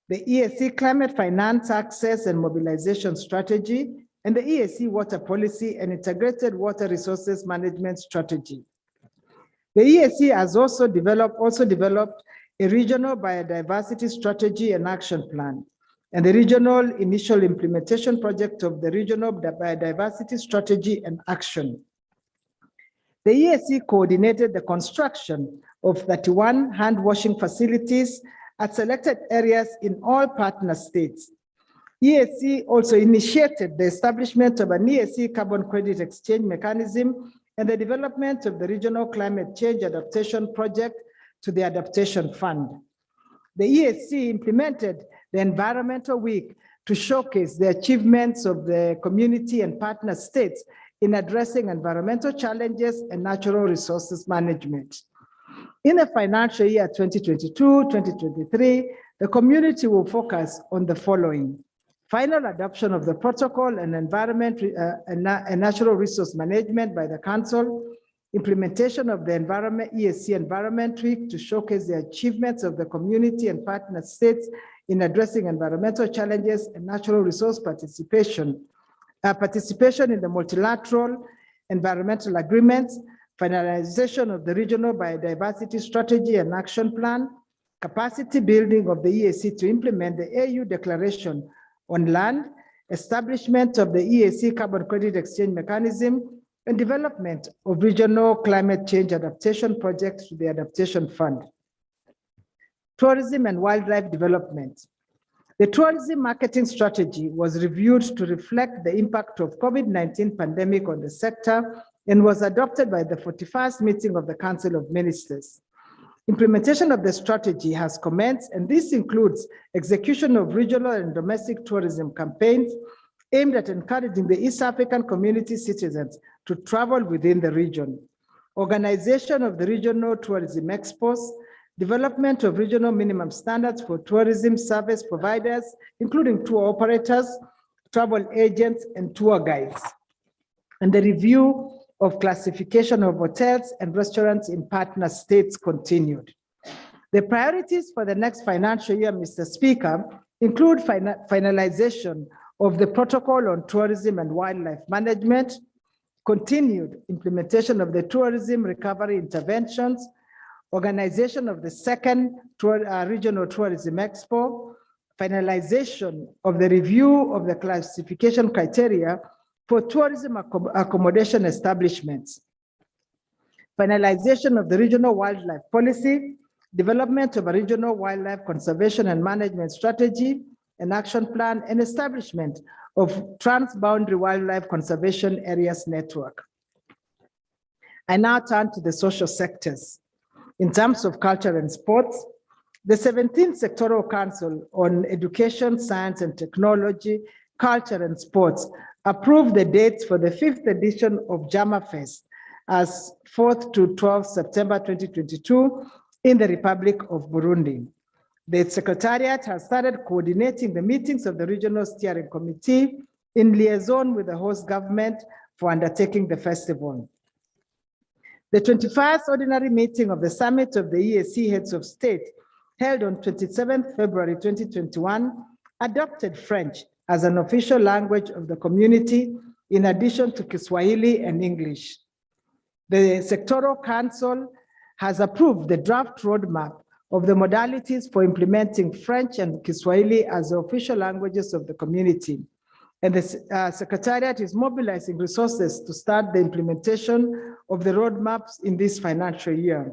Speaker 6: the EAC Climate Finance Access and Mobilization Strategy, and the EAC Water Policy and Integrated Water Resources Management Strategy. The EAC has also developed a regional biodiversity strategy and action plan, and the regional initial implementation project of the regional biodiversity strategy and action. The EAC coordinated the construction of 31 hand washing facilities at selected areas in all partner states. EAC also initiated the establishment of an EAC carbon credit exchange mechanism and the development of the Regional Climate Change Adaptation Project to the Adaptation Fund. The EAC implemented the Environmental Week to showcase the achievements of the community and partner states in addressing environmental challenges and natural resources management. In the financial year 2022-2023, the community will focus on the following: final adoption of the protocol and environment and natural resource management by the Council, implementation of the EAC Environment Week to showcase the achievements of the community and partner states in addressing environmental challenges and natural resource participation in the multilateral environmental agreements, finalization of the regional biodiversity strategy and action plan, capacity building of the EAC to implement the AU Declaration on Land, establishment of the EAC carbon credit exchange mechanism, and development of regional climate change adaptation projects to the Adaptation Fund. Tourism and wildlife development. The tourism marketing strategy was reviewed to reflect the impact of COVID-19 pandemic on the sector and was adopted by the 41st meeting of the Council of Ministers. Implementation of the strategy has commenced, and this includes execution of regional and domestic tourism campaigns aimed at encouraging the East African community citizens to travel within the region, organization of the regional tourism expos, development of regional minimum standards for tourism service providers, including tour operators, travel agents, and tour guides, and the review of classification of hotels and restaurants in partner states continued. The priorities for the next financial year, Mr. Speaker, include finalization of the protocol on tourism and wildlife management, continued implementation of the tourism recovery interventions, organization of the second regional tourism expo, finalization of the review of the classification criteria for tourism accommodation establishments, finalization of the regional wildlife policy, development of a regional wildlife conservation and management strategy and action plan, and establishment of transboundary wildlife conservation areas network. I now turn to the social sectors. In terms of culture and sports, the 17th Sectoral Council on Education, Science and Technology, Culture and Sports approved the dates for the 5th edition of Jama Fest as 4th to 12th September 2022 in the Republic of Burundi. The Secretariat has started coordinating the meetings of the Regional Steering Committee in liaison with the host government for undertaking the festival. The 21st ordinary meeting of the Summit of the EAC Heads of State, held on 27th February 2021, adopted French as an official language of the community, in addition to Kiswahili and English. The Sectoral Council has approved the draft roadmap of the modalities for implementing French and Kiswahili as the official languages of the community. And the Secretariat is mobilizing resources to start the implementation of the roadmaps in this financial year.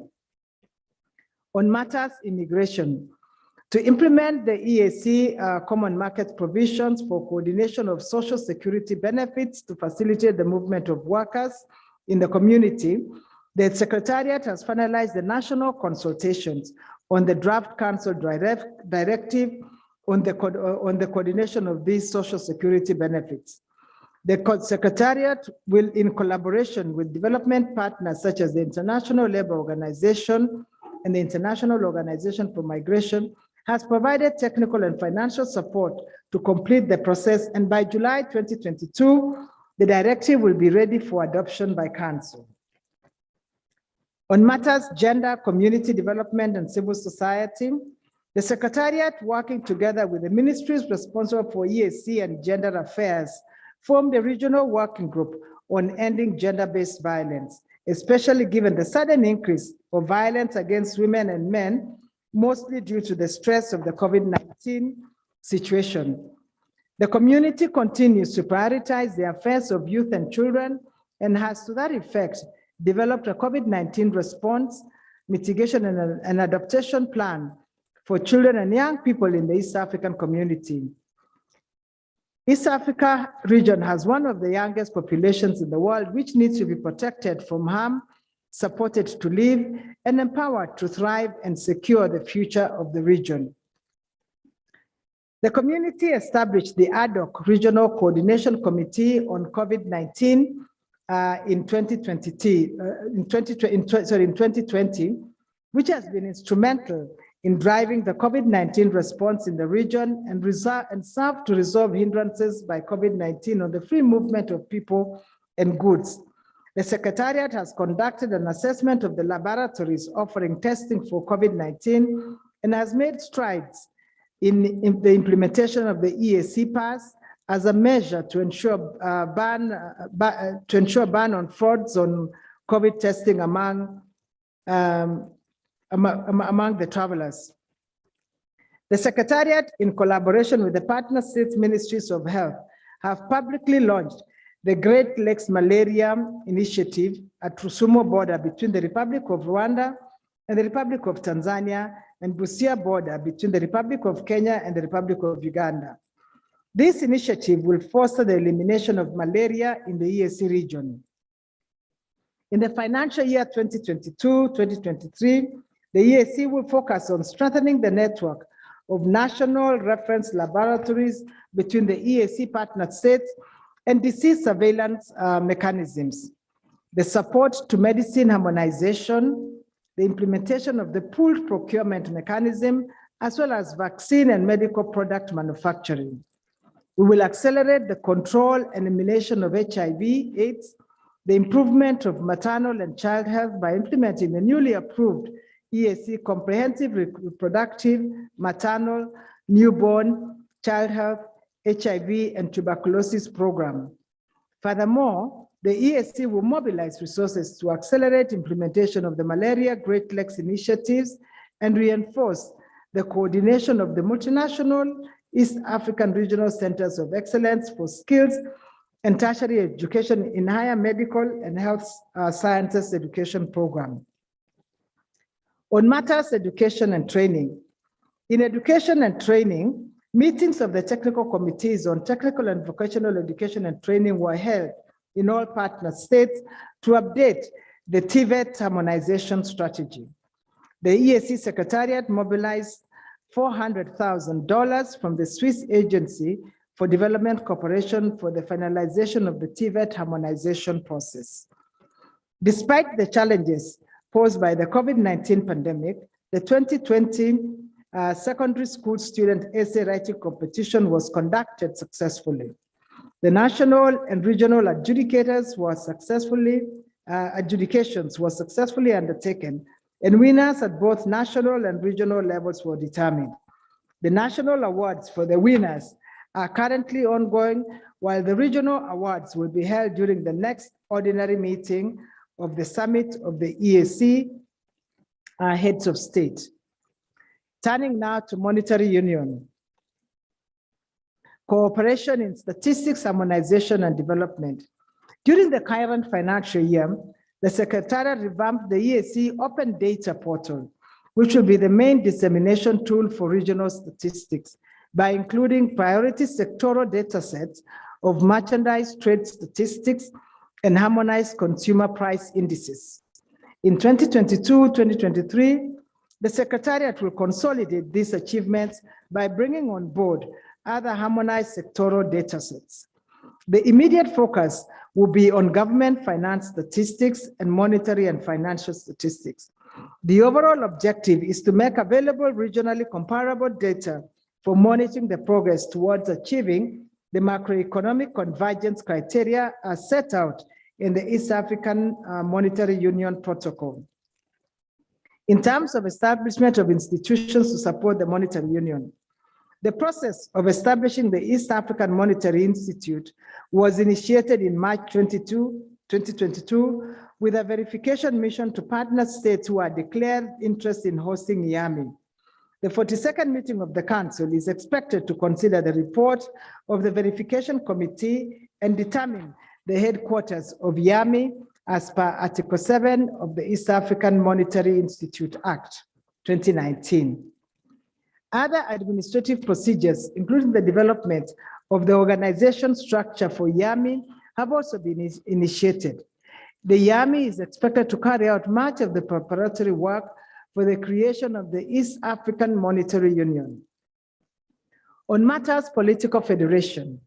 Speaker 6: On matters immigration, to implement the EAC Common Market provisions for coordination of social security benefits to facilitate the movement of workers in the community, the Secretariat has finalized the national consultations on the draft council directive on the coordination of these social security benefits. The Secretariat will, in collaboration with development partners such as the International Labour Organization and the International Organization for Migration, has provided technical and financial support to complete the process, and by July 2022, the directive will be ready for adoption by Council. On matters gender, community development, and civil society, the Secretariat, working together with the ministries responsible for EAC and gender affairs, formed a regional working group on ending gender-based violence, especially given the sudden increase of violence against women and men, mostly due to the stress of the COVID-19 situation. The community continues to prioritize the affairs of youth and children and has, to that effect, developed a COVID-19 response, mitigation, and adaptation plan for children and young people in the East African community. East Africa region has one of the youngest populations in the world, which needs to be protected from harm, supported to live, and empowered to thrive and secure the future of the region. The community established the ad hoc Regional Coordination Committee on COVID-19 in 2020, which has been instrumental in driving the COVID-19 response in the region and served to resolve hindrances by COVID-19 on the free movement of people and goods. The Secretariat has conducted an assessment of the laboratories offering testing for COVID-19 and has made strides in the implementation of the EAC Pass as a measure to ensure ban on frauds on COVID testing among the travelers. The Secretariat, in collaboration with the partner state ministries of health, have publicly launched the Great Lakes Malaria Initiative at Rusumo border between the Republic of Rwanda and the Republic of Tanzania, and Busia border between the Republic of Kenya and the Republic of Uganda. This initiative will foster the elimination of malaria in the EAC region. In the financial year 2022-2023, the EAC will focus on strengthening the network of national reference laboratories between the EAC partner states and disease surveillance mechanisms, the support to medicine harmonization, the implementation of the pooled procurement mechanism, as well as vaccine and medical product manufacturing. We will accelerate the control and elimination of HIV/AIDS, the improvement of maternal and child health by implementing the newly approved EAC Comprehensive Reproductive, Maternal, Newborn, Child Health, HIV, and Tuberculosis Program. Furthermore, the EAC will mobilize resources to accelerate implementation of the Malaria Great Lakes initiatives and reinforce the coordination of the multinational East African Regional Centers of Excellence for Skills and Tertiary Education in Higher Medical and Health Sciences Education Program. On matters education and training. In education and training, meetings of the technical committees on technical and vocational education and training were held in all partner states to update the TVET harmonization strategy. The EAC Secretariat mobilized $400,000 from the Swiss Agency for Development Cooperation for the finalization of the TVET harmonization process. Despite the challenges posed by the COVID-19 pandemic, the 2020 secondary school student essay writing competition was conducted successfully. The national and regional adjudications were successfully undertaken, and winners at both national and regional levels were determined. The national awards for the winners are currently ongoing, while the regional awards will be held during the next ordinary meeting of the summit of the EAC heads of state. Turning now to monetary union. Cooperation in statistics, harmonization, and development. During the current financial year, the Secretariat revamped the EAC Open Data Portal, which will be the main dissemination tool for regional statistics by including priority sectoral data sets of merchandise trade statistics and harmonized consumer price indices. In 2022-2023, the Secretariat will consolidate these achievements by bringing on board other harmonized sectoral data sets. The immediate focus will be on government finance statistics and monetary and financial statistics. The overall objective is to make available regionally comparable data for monitoring the progress towards achieving the macroeconomic convergence criteria as set out in the East African Monetary Union Protocol. In terms of establishment of institutions to support the monetary union, the process of establishing the East African Monetary Institute was initiated in March 2022 with a verification mission to partner states who are declared interest in hosting YAMI. The 42nd meeting of the Council is expected to consider the report of the verification committee and determine the headquarters of YAMI as per Article 7 of the East African Monetary Institute Act 2019. Other administrative procedures, including the development of the organization structure for YAMI, have also been initiated. The YAMI is expected to carry out much of the preparatory work for the creation of the East African Monetary Union. On matters political federation,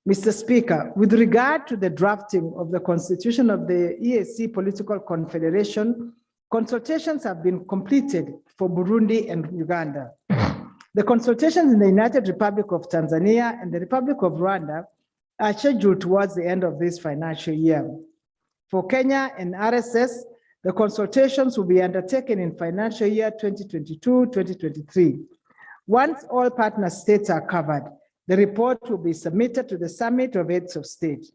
Speaker 6: Mr. Speaker, with regard to the drafting of the constitution of the EAC Political Confederation, consultations have been completed for Burundi and Uganda. The consultations in the United Republic of Tanzania and the Republic of Rwanda are scheduled towards the end of this financial year. For Kenya and RSS, the consultations will be undertaken in financial year 2022-2023. Once all partner states are covered, the report will be submitted to the Summit of Heads of State.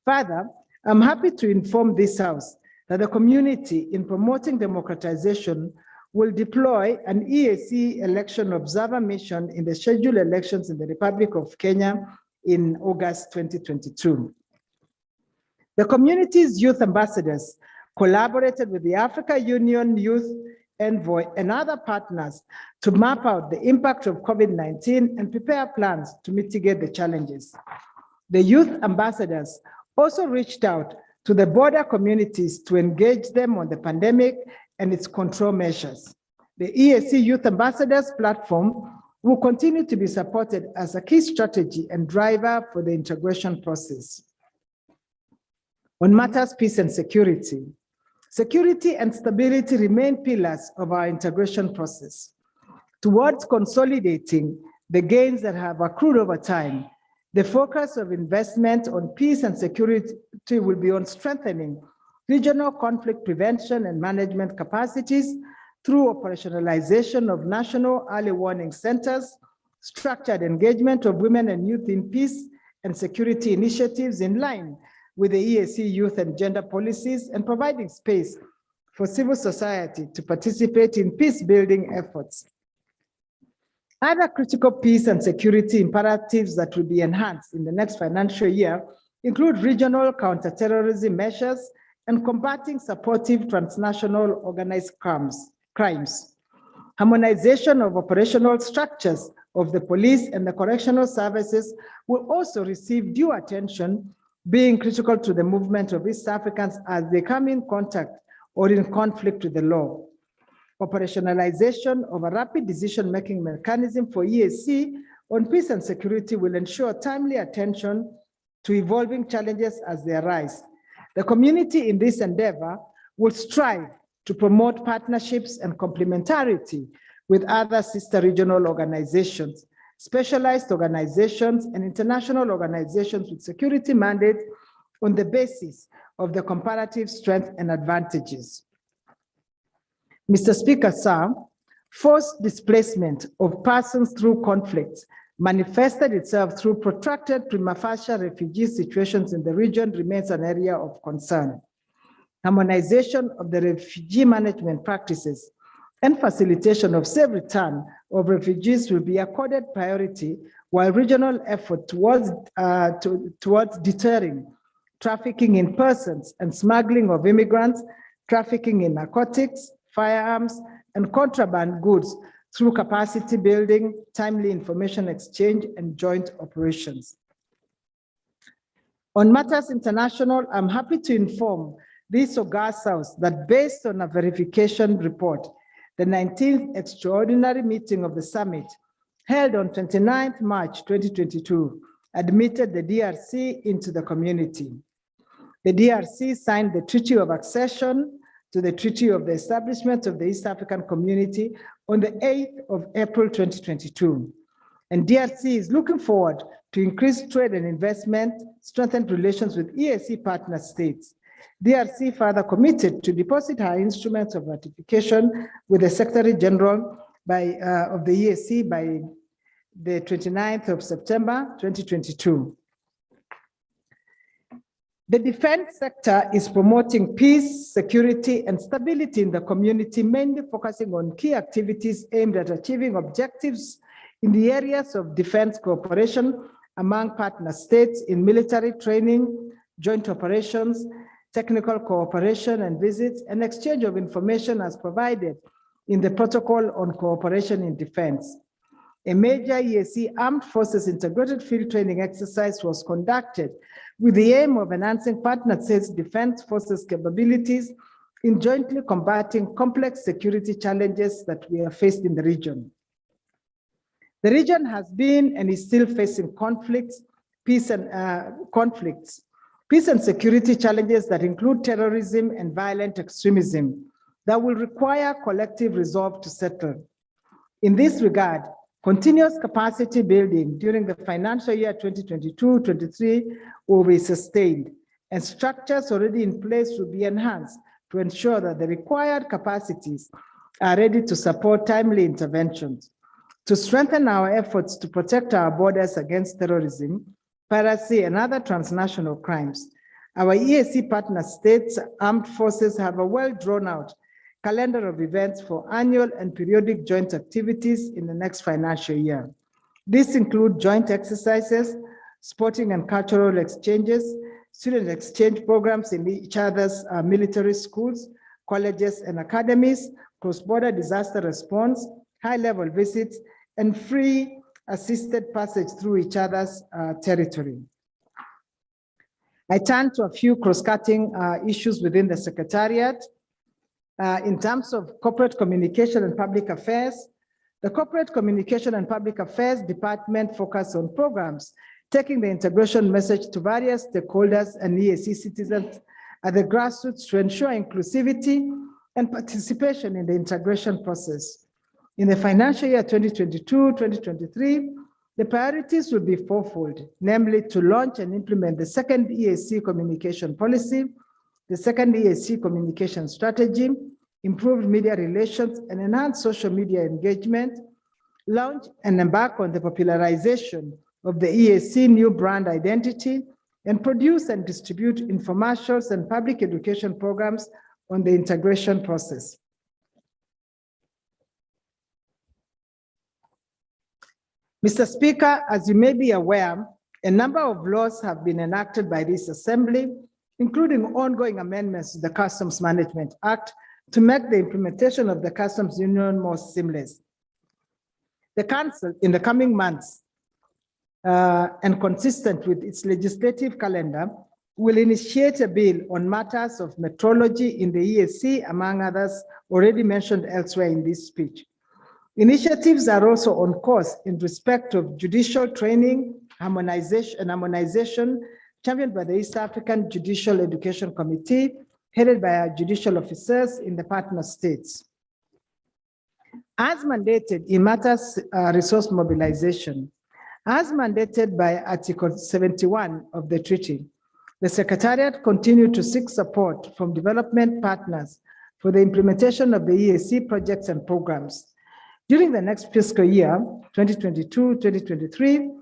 Speaker 6: Further, I'm happy to inform this House that the community, in promoting democratization, will deploy an EAC election observer mission in the scheduled elections in the Republic of Kenya in August 2022. The community's youth ambassadors collaborated with the Africa Union Youth Envoy and other partners to map out the impact of COVID-19 and prepare plans to mitigate the challenges. The youth ambassadors also reached out to the border communities to engage them on the pandemic and its control measures. The EAC Youth Ambassadors platform will continue to be supported as a key strategy and driver for the integration process. On matters peace and security, security and stability remain pillars of our integration process. Towards consolidating the gains that have accrued over time, the focus of investment on peace and security will be on strengthening regional conflict prevention and management capacities through operationalization of national early warning centers, structured engagement of women and youth in peace and security initiatives in line with the EAC youth and gender policies, and providing space for civil society to participate in peace-building efforts. Other critical peace and security imperatives that will be enhanced in the next financial year include regional counterterrorism measures and combating supportive transnational organized crimes. Harmonization of operational structures of the police and the correctional services will also receive due attention, being critical to the movement of East Africans as they come in contact or in conflict with the law. Operationalization of a rapid decision-making mechanism for EAC on peace and security will ensure timely attention to evolving challenges as they arise. The community in this endeavor will strive to promote partnerships and complementarity with other sister regional organizations specialized organizations, and international organizations with security mandates on the basis of the comparative strength and advantages. Mr. Speaker, sir, forced displacement of persons through conflicts manifested itself through protracted prima facie refugee situations in the region remains an area of concern. Harmonization of the refugee management practices and facilitation of safe return of refugees will be accorded priority, while regional effort towards deterring trafficking in persons and smuggling of immigrants, trafficking in narcotics, firearms, and contraband goods through capacity building, timely information exchange, and joint operations. On matters international, I'm happy to inform this august House that based on a verification report, the 19th extraordinary meeting of the summit held on 29th March 2022 admitted the DRC into the community. The DRC signed the Treaty of Accession to the Treaty of the Establishment of the East African Community on the 8th of April 2022. And DRC is looking forward to increased trade and investment, strengthened relations with EAC partner states. DRC further committed to deposit her instruments of ratification with the Secretary General of the EAC by the 29th of September 2022. The defense sector is promoting peace, security, and stability in the community, mainly focusing on key activities aimed at achieving objectives in the areas of defense cooperation among partner states in military training, joint operations, technical cooperation and visits, and exchange of information as provided in the Protocol on Cooperation in Defense. A major EAC Armed Forces Integrated Field Training exercise was conducted with the aim of enhancing partner states' defense forces capabilities in jointly combating complex security challenges that we are faced in the region. The region has been and is still facing conflicts, peace and security challenges that include terrorism and violent extremism that will require collective resolve to settle. In this regard, continuous capacity building during the financial year 2022-23 will be sustained, and structures already in place will be enhanced to ensure that the required capacities are ready to support timely interventions. To strengthen our efforts to protect our borders against terrorism, piracy, and other transnational crimes, our EAC partner states' armed forces have a well-drawn-out calendar of events for annual and periodic joint activities in the next financial year. These include joint exercises, sporting and cultural exchanges, student exchange programs in each other's military schools, colleges and academies, cross-border disaster response, high-level visits, and free assisted passage through each other's territory. I turn to a few cross-cutting issues within the Secretariat. In terms of corporate communication and public affairs, the Corporate Communication and Public Affairs Department focuses on programs taking the integration message to various stakeholders and EAC citizens at the grassroots to ensure inclusivity and participation in the integration process. In the financial year 2022-2023, the priorities will be fourfold, namely to launch and implement the second EAC communication policy, the second EAC communication strategy, improved media relations, and enhanced social media engagement, launch and embark on the popularization of the EAC new brand identity, and produce and distribute infomercials and public education programs on the integration process. Mr. Speaker, as you may be aware, a number of laws have been enacted by this Assembly, including ongoing amendments to the Customs Management Act to make the implementation of the Customs Union more seamless. The Council, in the coming months, and consistent with its legislative calendar, will initiate a bill on matters of metrology in the EAC, among others already mentioned elsewhere in this speech. Initiatives are also on course in respect of judicial training, harmonization championed by the East African Judicial Education Committee, headed by our judicial officers in the partner states. As mandated in matters resource mobilization, as mandated by Article 71 of the treaty, the Secretariat continued to seek support from development partners for the implementation of the EAC projects and programs. During the next fiscal year, 2022-2023,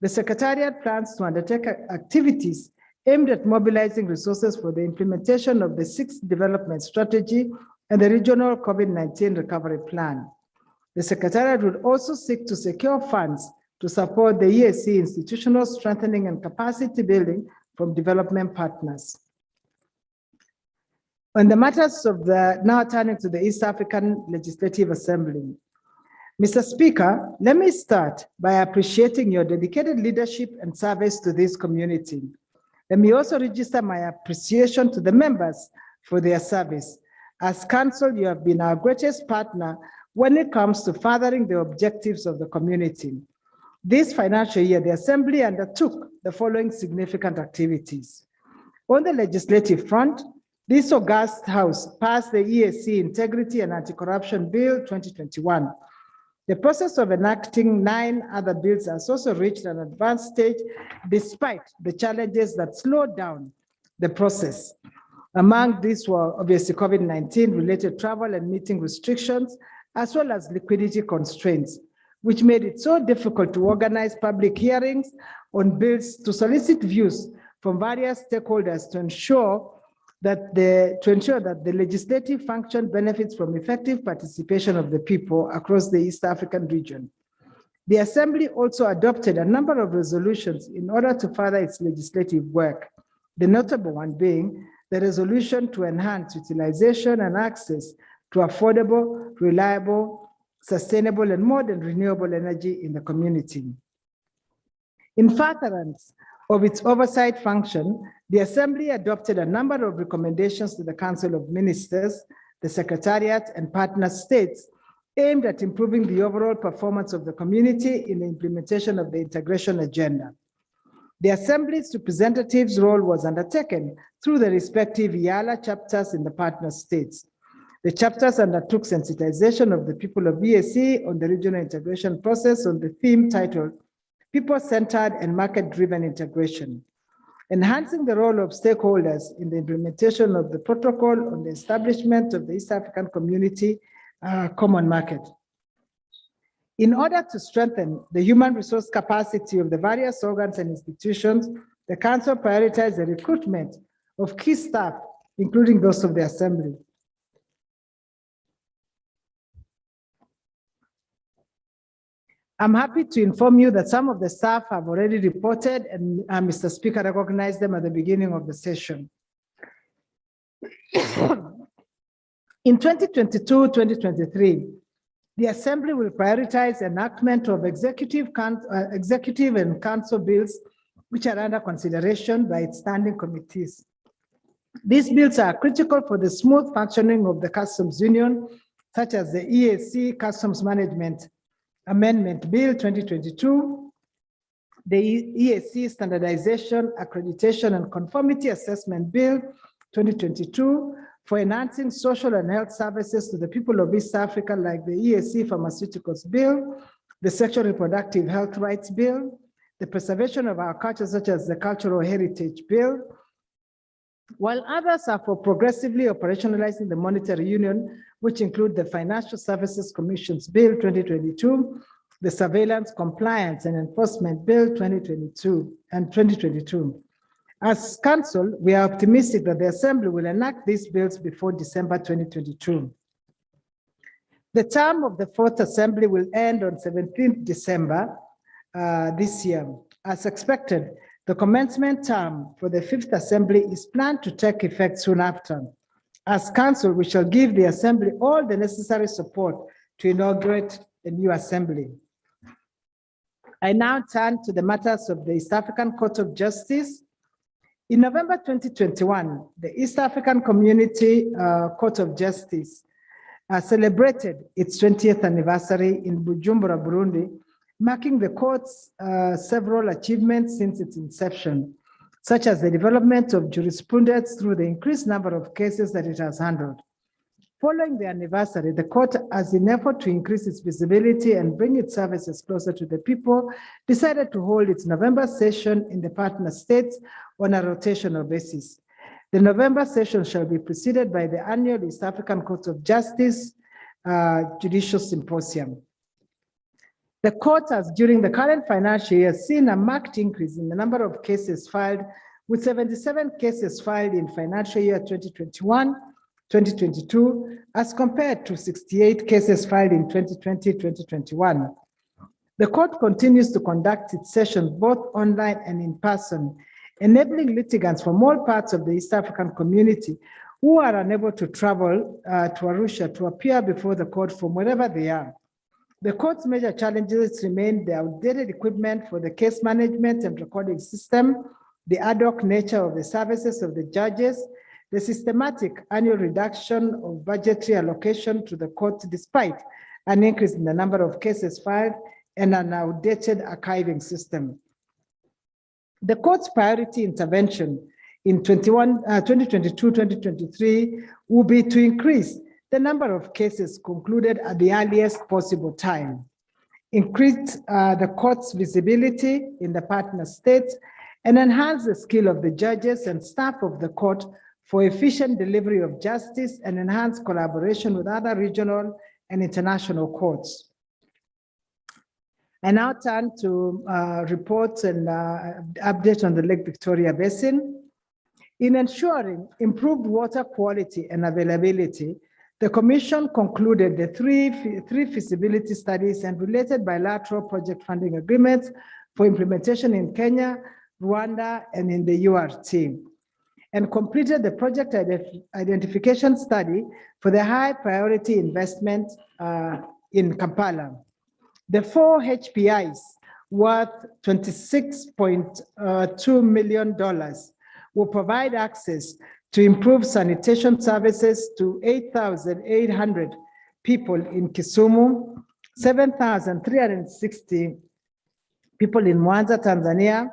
Speaker 6: the Secretariat plans to undertake activities aimed at mobilizing resources for the implementation of the 6th Development Strategy and the Regional COVID-19 Recovery Plan. The Secretariat would also seek to secure funds to support the EAC institutional strengthening and capacity building from development partners. On the matters of now turning to the East African Legislative Assembly. Mr. Speaker, let me start by appreciating your dedicated leadership and service to this community. Let me also register my appreciation to the members for their service. As Council, you have been our greatest partner when it comes to furthering the objectives of the community. This financial year, the Assembly undertook the following significant activities. On the legislative front, this august House passed the EAC Integrity and Anti-Corruption Bill 2021. The process of enacting 9 other bills has also reached an advanced stage despite the challenges that slowed down the process. Among these were obviously COVID-19 related travel and meeting restrictions, as well as liquidity constraints, which made it so difficult to organize public hearings on bills to solicit views from various stakeholders to ensure that the legislative function benefits from effective participation of the people across the East African region. The Assembly also adopted a number of resolutions in order to further its legislative work, the notable one being the resolution to enhance utilization and access to affordable, reliable, sustainable, and modern renewable energy in the community. In furtherance of its oversight function, the Assembly adopted a number of recommendations to the Council of Ministers, the Secretariat, and partner states aimed at improving the overall performance of the community in the implementation of the integration agenda. The Assembly's representatives' role was undertaken through the respective Eala chapters in the partner states. The chapters undertook sensitization of the people of EAC on the regional integration process on the theme titled People-Centered and Market-Driven Integration, enhancing the role of stakeholders in the implementation of the protocol on the establishment of the East African Community Common Market. In order to strengthen the human resource capacity of the various organs and institutions, the Council prioritized the recruitment of key staff, including those of the Assembly. I'm happy to inform you that some of the staff have already reported, and Mr. Speaker recognized them at the beginning of the session. In 2022-2023, the Assembly will prioritize enactment of executive and council bills which are under consideration by its standing committees. These bills are critical for the smooth functioning of the Customs Union, such as the EAC Customs Management Amendment Bill 2022, the EAC Standardization, Accreditation, and Conformity Assessment Bill 2022, for enhancing social and health services to the people of East Africa, like the EAC Pharmaceuticals Bill, the Sexual Reproductive Health Rights Bill, the Preservation of Our Culture, such as the Cultural Heritage Bill, while others are for progressively operationalizing the monetary union, which include the Financial Services Commission's Bill 2022, the Surveillance, Compliance, and Enforcement Bill 2022 and 2022. As Council, we are optimistic that the Assembly will enact these bills before December 2022. The term of the 4th Assembly will end on 17th December this year. As expected, the commencement term for the 5th Assembly is planned to take effect soon after. As Council, we shall give the Assembly all the necessary support to inaugurate the new Assembly. I now turn to the matters of the East African Court of Justice. In November 2021, the East African Community Court of Justice celebrated its 20th anniversary in Bujumbura, Burundi, marking the court's several achievements since its inception, such as the development of jurisprudence through the increased number of cases that it has handled. Following the anniversary, the court, as an effort to increase its visibility and bring its services closer to the people, decided to hold its November session in the partner states on a rotational basis. The November session shall be preceded by the annual East African Court of Justice Judicial Symposium. The court has, during the current financial year, seen a marked increase in the number of cases filed, with 77 cases filed in financial year 2021-2022, as compared to 68 cases filed in 2020-2021. The court continues to conduct its sessions both online and in person, enabling litigants from all parts of the East African community who are unable to travel to Arusha to appear before the court from wherever they are. The court's major challenges remain the outdated equipment for the case management and recording system, the ad hoc nature of the services of the judges, the systematic annual reduction of budgetary allocation to the court despite an increase in the number of cases filed and an outdated archiving system. The court's priority intervention in 2022-2023 will be to increase the number of cases concluded at the earliest possible time, increase the court's visibility in the partner states, and enhance the skill of the judges and staff of the court for efficient delivery of justice and enhance collaboration with other regional and international courts. I now turn to reports and update on the Lake Victoria Basin. In ensuring improved water quality and availability, the Commission concluded the three feasibility studies and related bilateral project funding agreements for implementation in Kenya, Rwanda, and in the URT, and completed the project identification study for the high priority investment in Kampala. The 4 HPIs worth $26.2 million will provide access to improve sanitation services to 8,800 people in Kisumu, 7,360 people in Mwanza, Tanzania,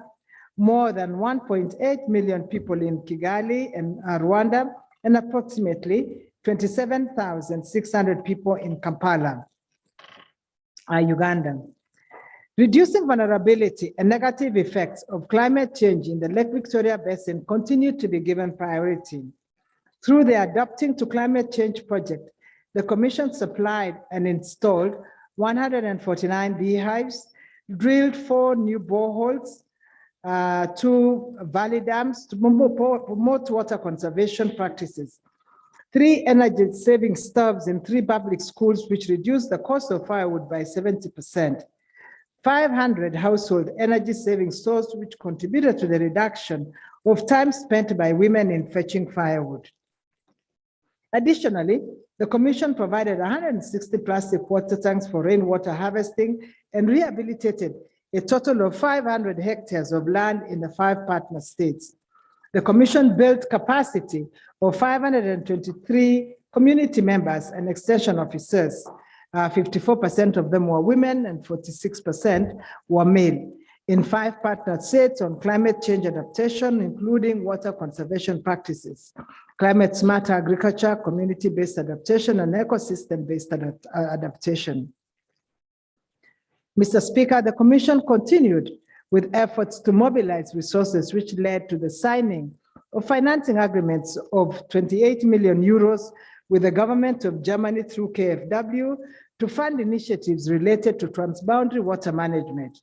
Speaker 6: more than 1.8 million people in Kigali and Rwanda, and approximately 27,600 people in Kampala, Uganda. Reducing vulnerability and negative effects of climate change in the Lake Victoria Basin continue to be given priority. Through the Adapting to Climate Change project, the Commission supplied and installed 149 beehives, drilled 4 new boreholes, 2 valley dams to promote water conservation practices, 3 energy-saving stoves in 3 public schools, which reduced the cost of firewood by 70%. 500 household energy-saving stores, which contributed to the reduction of time spent by women in fetching firewood. Additionally, the Commission provided 160 plastic water tanks for rainwater harvesting and rehabilitated a total of 500 hectares of land in the 5 partner states. The Commission built capacity of 523 community members and extension officers. 54% of them were women and 46% were male in 5 partner states on climate change adaptation, including water conservation practices, climate smart agriculture, community-based adaptation, and ecosystem-based adaptation. Mr. Speaker, the Commission continued with efforts to mobilize resources, which led to the signing of financing agreements of 28 million euros with the government of Germany through KfW to fund initiatives related to transboundary water management.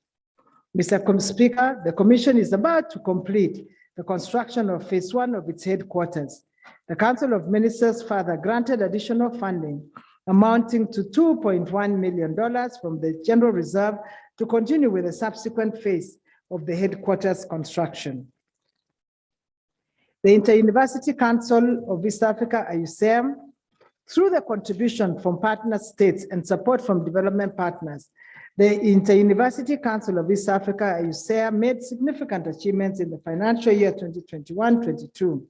Speaker 6: Mr. Speaker, the Commission is about to complete the construction of phase 1 of its headquarters. The Council of Ministers further granted additional funding amounting to $2.1 million from the General Reserve to continue with the subsequent phase of the headquarters construction. The Inter-University Council of East Africa, IUCM, through the contribution from partner states and support from development partners, the Inter-University Council of East Africa, IUCM, made significant achievements in the financial year 2021-22.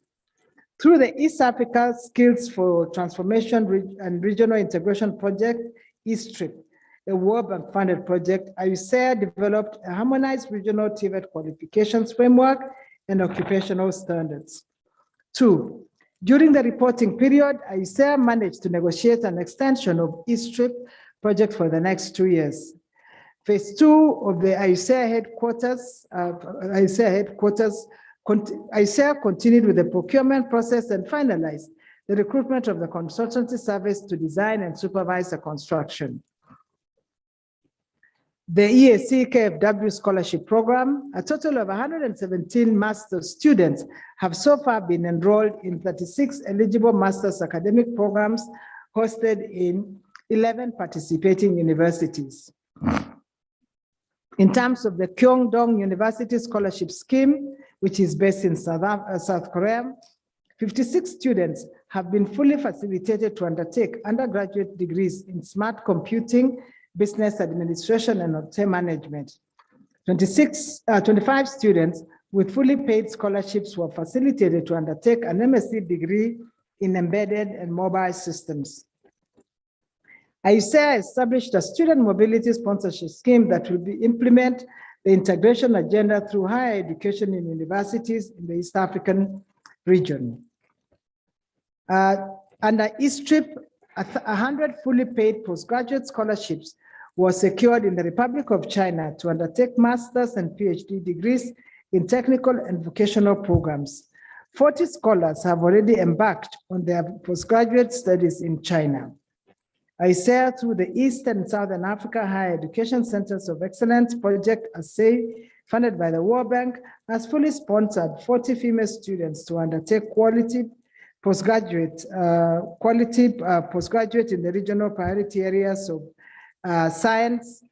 Speaker 6: Through the East Africa Skills for Transformation and Regional Integration Project, ESTRIP, a World Bank funded project, IUCM developed a harmonized regional TVET qualifications framework and occupational standards. 2, During the reporting period, IUCEA managed to negotiate an extension of E-Strip project for the next 2 years. Phase 2 of the IUCEA headquarters, IUCEA continued with the procurement process and finalized the recruitment of the consultancy service to design and supervise the construction. The EAC KFW Scholarship Program, a total of 117 master's students have so far been enrolled in 36 eligible master's academic programs hosted in 11 participating universities. In terms of the Kyongdong University Scholarship Scheme, which is based in South Korea, 56 students have been fully facilitated to undertake undergraduate degrees in smart computing, business administration, and hotel management. 25 students with fully paid scholarships were facilitated to undertake an MSc degree in embedded and mobile systems. IUCEA established a student mobility sponsorship scheme that will implement the integration agenda through higher education in universities in the East African region. Under E-Strip, 100 fully paid postgraduate scholarships was secured in the Republic of China to undertake master's and PhD degrees in technical and vocational programs. 40 scholars have already embarked on their postgraduate studies in China. IUCEA, through the East and Southern Africa Higher Education Centers of Excellence project, ASSEI, funded by the World Bank, has fully sponsored 40 female students to undertake quality postgraduate in the regional priority areas of science,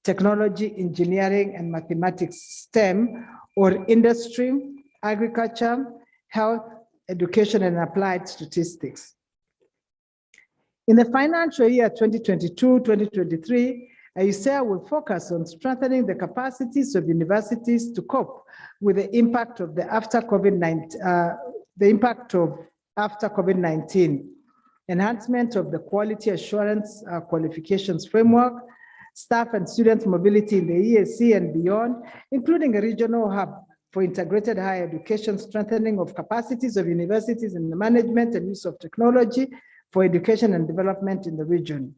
Speaker 6: technology, engineering, and mathematics, STEM, or industry, agriculture, health, education, and applied statistics. In the financial year 2022-2023, IUCEA will focus on strengthening the capacities of universities to cope with the impact of the after COVID-19, enhancement of the quality assurance qualifications framework, staff and student mobility in the EAC and beyond, including a regional hub for integrated higher education, strengthening of capacities of universities in the management and use of technology for education and development in the region.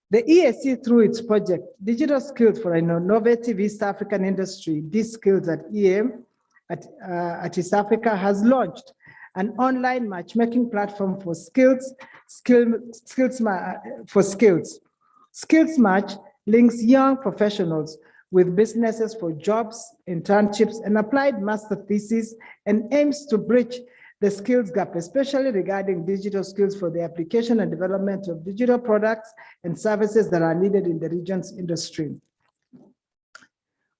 Speaker 6: The EAC, through its project, Digital Skills for an Innovative East African Industry, DSkills at EAM at East Africa, has launched an online matchmaking platform for skills. Skills Match links young professionals with businesses for jobs, internships, and applied master theses, and aims to bridge the skills gap, especially regarding digital skills for the application and development of digital products and services that are needed in the region's industry.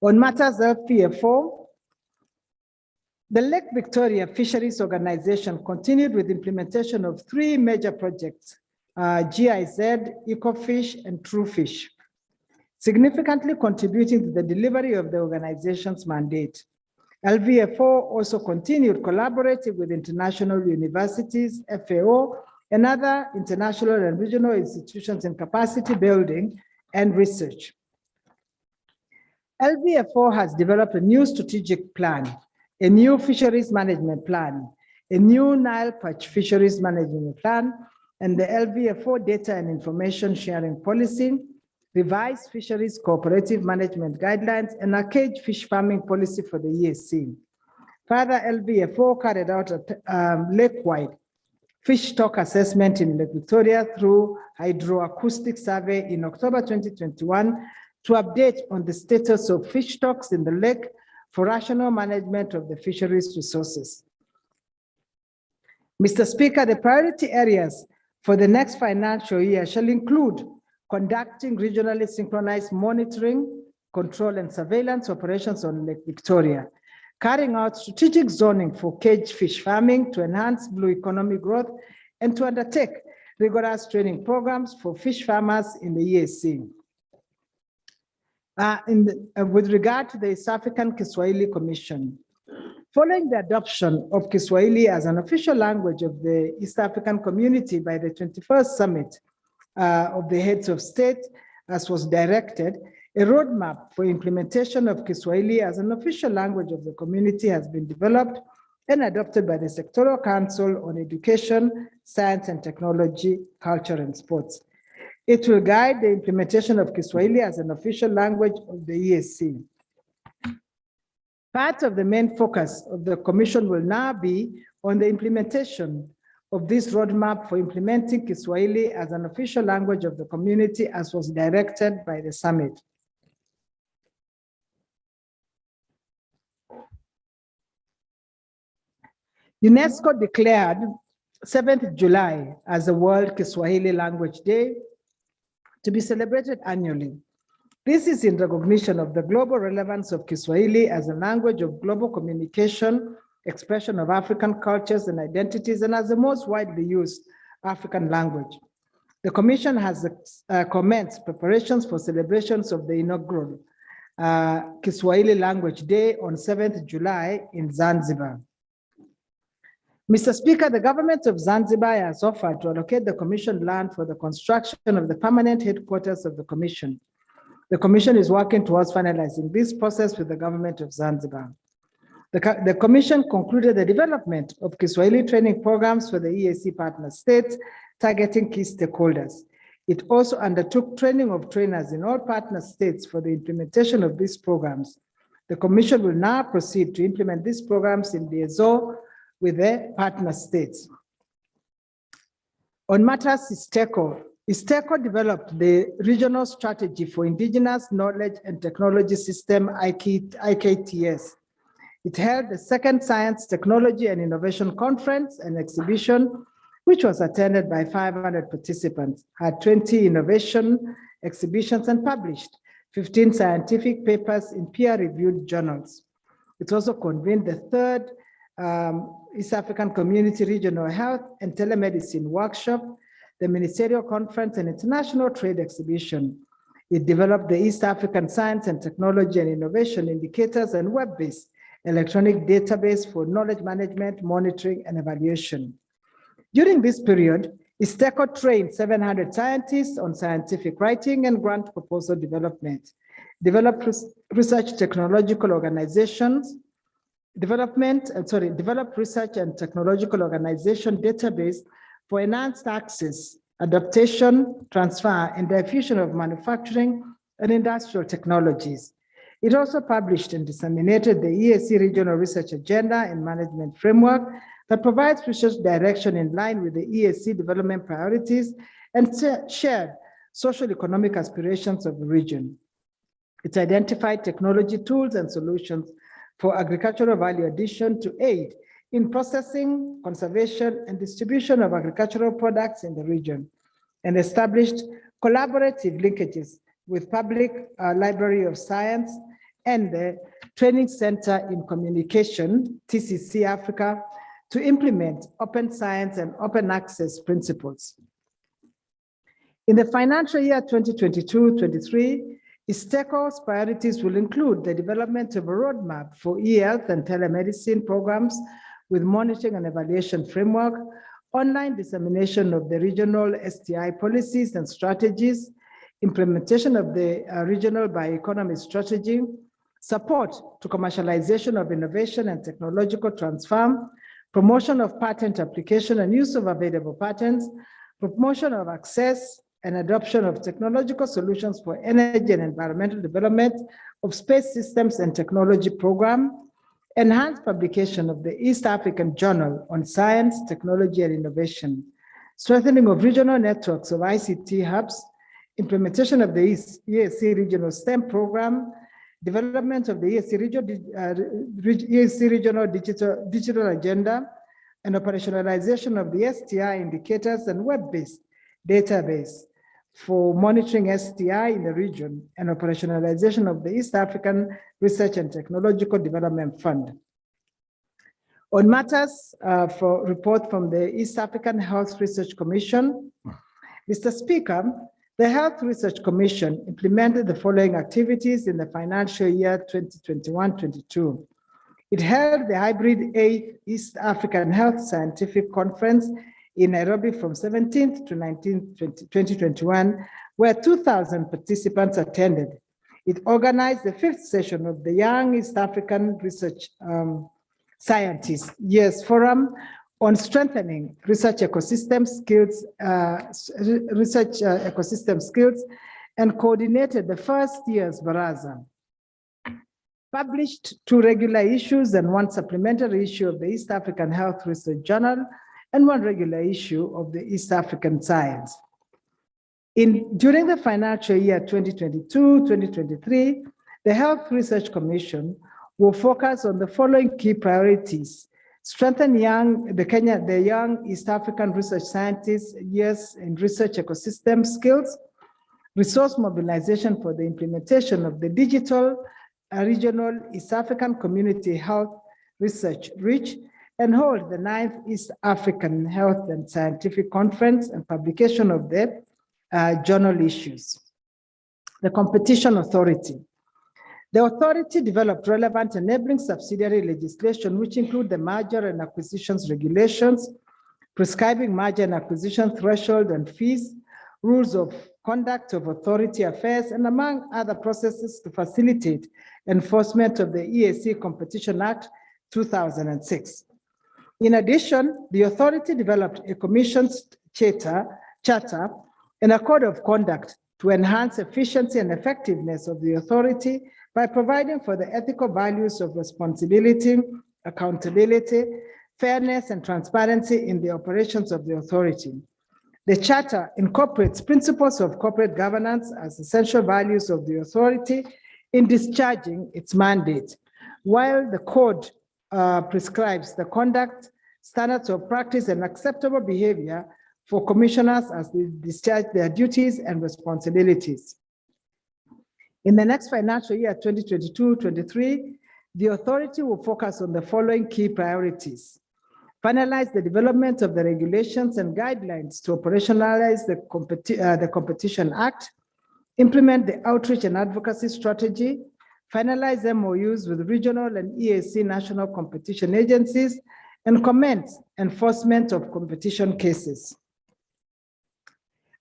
Speaker 6: On matters of PFO, the Lake Victoria Fisheries Organization continued with implementation of 3 major projects, GIZ, Ecofish, and TrueFish, significantly contributing to the delivery of the organization's mandate. LVFO also continued collaborating with international universities, FAO, and other international and regional institutions in capacity building and research. LVFO has developed a new strategic plan, a new fisheries management plan, a new Nile perch fisheries management plan, and the LVFO data and information sharing policy, revised fisheries cooperative management guidelines, and a cage fish farming policy for the EAC. Further, LVFO carried out a lake-wide fish stock assessment in Lake Victoria through hydroacoustic survey in October 2021 to update on the status of fish stocks in the lake for rational management of the fisheries resources. Mr. Speaker, the priority areas for the next financial year shall include conducting regionally synchronized monitoring, control, and surveillance operations on Lake Victoria, carrying out strategic zoning for cage fish farming to enhance blue economy growth, and to undertake rigorous training programs for fish farmers in the EAC. With regard to the East African Kiswahili Commission, following the adoption of Kiswahili as an official language of the East African community by the 21st Summit of the Heads of State, as was directed, a roadmap for implementation of Kiswahili as an official language of the community has been developed and adopted by the Sectoral Council on Education, Science and Technology, Culture and Sports. It will guide the implementation of Kiswahili as an official language of the EAC. Part of the main focus of the Commission will now be on the implementation of this roadmap for implementing Kiswahili as an official language of the community, as was directed by the summit. UNESCO declared 7th July as the World Kiswahili Language Day to be celebrated annually. This is in recognition of the global relevance of Kiswahili as a language of global communication, expression of African cultures and identities, and as the most widely used African language. The Commission has commenced preparations for celebrations of the inaugural Kiswahili Language Day on 7th July in Zanzibar. Mr. Speaker, the government of Zanzibar has offered to allocate the Commission land for the construction of the permanent headquarters of the Commission. The Commission is working towards finalizing this process with the government of Zanzibar. The Commission concluded the development of Kiswahili training programs for the EAC partner states, targeting key stakeholders. It also undertook training of trainers in all partner states for the implementation of these programs. The Commission will now proceed to implement these programs in liaison with the partner states. On matters ISTECO developed the regional strategy for Indigenous Knowledge and Technology System, IKTS. It held the second Science, Technology and Innovation Conference and exhibition, which was attended by 500 participants, had 20 innovation exhibitions and published 15 scientific papers in peer-reviewed journals. It also convened the third East African Community Regional Health and Telemedicine Workshop, the Ministerial Conference and International Trade Exhibition. It developed the East African Science and Technology and Innovation Indicators and web-based electronic database for knowledge management, monitoring, and evaluation. During this period, ISTECO trained 700 scientists on scientific writing and grant proposal development, developed research technological organizations, developed research and technological organization database for enhanced access, adaptation, transfer, and diffusion of manufacturing and industrial technologies. It also published and disseminated the EAC Regional Research Agenda and Management Framework that provides research direction in line with the EAC development priorities and shared social economic aspirations of the region. It identified technology tools and solutions for agricultural value addition to aid in processing, conservation, and distribution of agricultural products in the region, and established collaborative linkages with Public Library of Science and the Training Center in Communication, TCC Africa, to implement open science and open access principles. In the financial year 2022-23, ISTECO's priorities will include the development of a roadmap for e-health and telemedicine programs with monitoring and evaluation framework, online dissemination of the regional STI policies and strategies, implementation of the regional bioeconomy strategy, support to commercialization of innovation and technological transfer, promotion of patent application and use of available patents, promotion of access and adoption of technological solutions for energy and environmental development of space systems and technology program, enhanced publication of the East African Journal on Science, Technology and Innovation, strengthening of regional networks of ICT hubs, implementation of the EAC Regional STEM program, development of the EAC Regional Digital Agenda, and operationalization of the STI indicators and web-based database for monitoring STI in the region, and operationalization of the East African Research and Technological Development Fund. On matters for report from the East African Health Research Commission, Mr. Speaker, the Health Research Commission implemented the following activities in the financial year 2021-22. It held the hybrid 8th East African Health Scientific Conference in Nairobi from 17th to 19th, 2021, where 2,000 participants attended. It organized the 5th session of the Young East African Research Scientists Years Forum on strengthening research ecosystem skills, and coordinated the first year's Baraza. Published 2 regular issues and 1 supplementary issue of the East African Health Research Journal and 1 regular issue of the East African Science. During the financial year 2022-2023, the Health Research Commission will focus on the following key priorities: strengthen the young East African research scientists' years in research ecosystem skills, resource mobilization for the implementation of the digital regional East African Community Health Research REACH, and hold the 9th East African Health and Scientific Conference and publication of the journal issues. The Competition Authority. The authority developed relevant enabling subsidiary legislation, which include the merger and acquisitions regulations, prescribing merger and acquisition threshold and fees, rules of conduct of authority affairs, and among other processes to facilitate enforcement of the EAC Competition Act 2006. In addition, the authority developed a commission's charter and a code of conduct to enhance efficiency and effectiveness of the authority by providing for the ethical values of responsibility, accountability, fairness, and transparency in the operations of the authority. The charter incorporates principles of corporate governance as essential values of the authority in discharging its mandate, while the code prescribes the conduct, standards of practice, and acceptable behavior for commissioners as they discharge their duties and responsibilities. In the next financial year, 2022-23, the authority will focus on the following key priorities: finalize the development of the regulations and guidelines to operationalize the Competition Act, implement the outreach and advocacy strategy, finalize MOUs with regional and EAC national competition agencies, and commence enforcement of competition cases.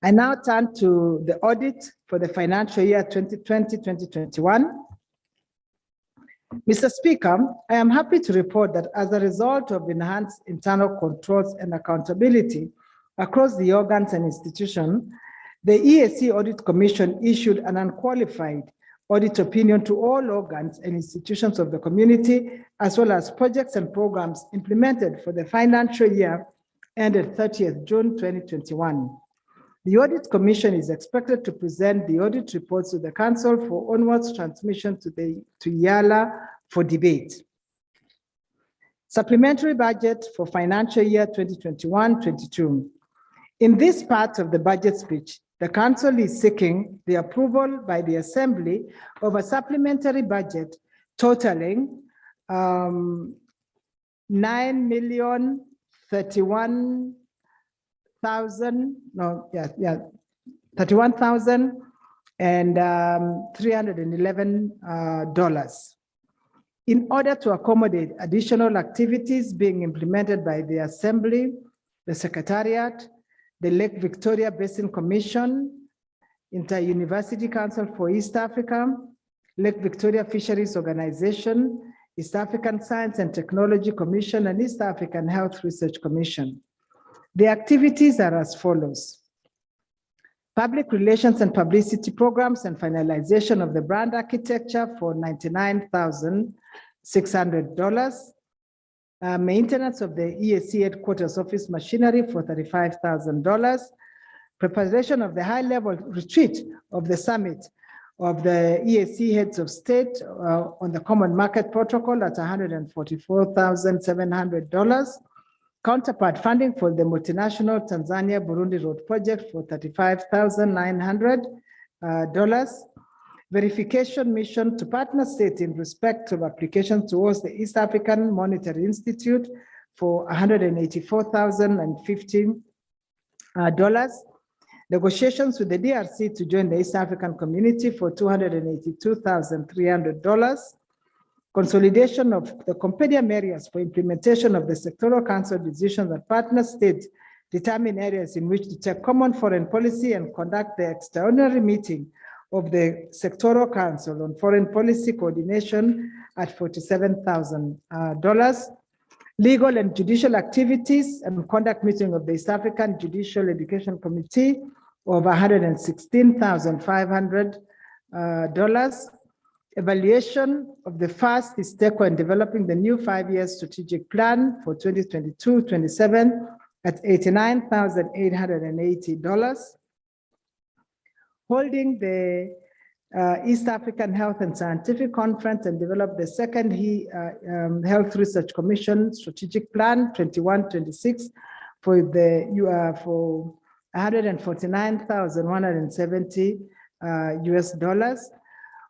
Speaker 6: I now turn to the audit for the financial year 2020-2021. Mr. Speaker, I am happy to report that as a result of enhanced internal controls and accountability across the organs and institutions, the EAC Audit Commission issued an unqualified audit opinion to all organs and institutions of the community, as well as projects and programs implemented for the financial year ended 30th June 2021. The Audit Commission is expected to present the audit reports to the Council for onwards transmission to Eala for debate. Supplementary budget for financial year 2021-22. In this part of the budget speech, the Council is seeking the approval by the Assembly of a supplementary budget totaling 31,311 in order to accommodate additional activities being implemented by the Assembly, the Secretariat, the Lake Victoria Basin Commission, Inter-University Council for East Africa, Lake Victoria Fisheries Organization, East African Science and Technology Commission, and East African Health Research Commission. The activities are as follows: public relations and publicity programs and finalization of the brand architecture for $99,600, maintenance of the EAC headquarters office machinery for $35,000, preparation of the high-level retreat of the summit of the EAC heads of state on the common market protocol at $144,700, counterpart funding for the multinational Tanzania-Burundi road project for $35,900, verification mission to partner states in respect of application towards the East African Monetary Institute for $184,050, negotiations with the DRC to join the East African Community for $282,300, consolidation of the compendium areas for implementation of the sectoral council decisions that partner states determine areas in which to take common foreign policy and conduct the extraordinary meeting of the sectoral council on foreign policy coordination at $47,000, legal and judicial activities and conduct meeting of the East African Judicial Education Committee of $116,500. Evaluation of the first ISTECO in developing the new 5-year strategic plan for 2022-27 at $89,880. Holding the East African Health and Scientific Conference and develop the second Health Research Commission Strategic Plan 21-26 for the for $149,170 US dollars.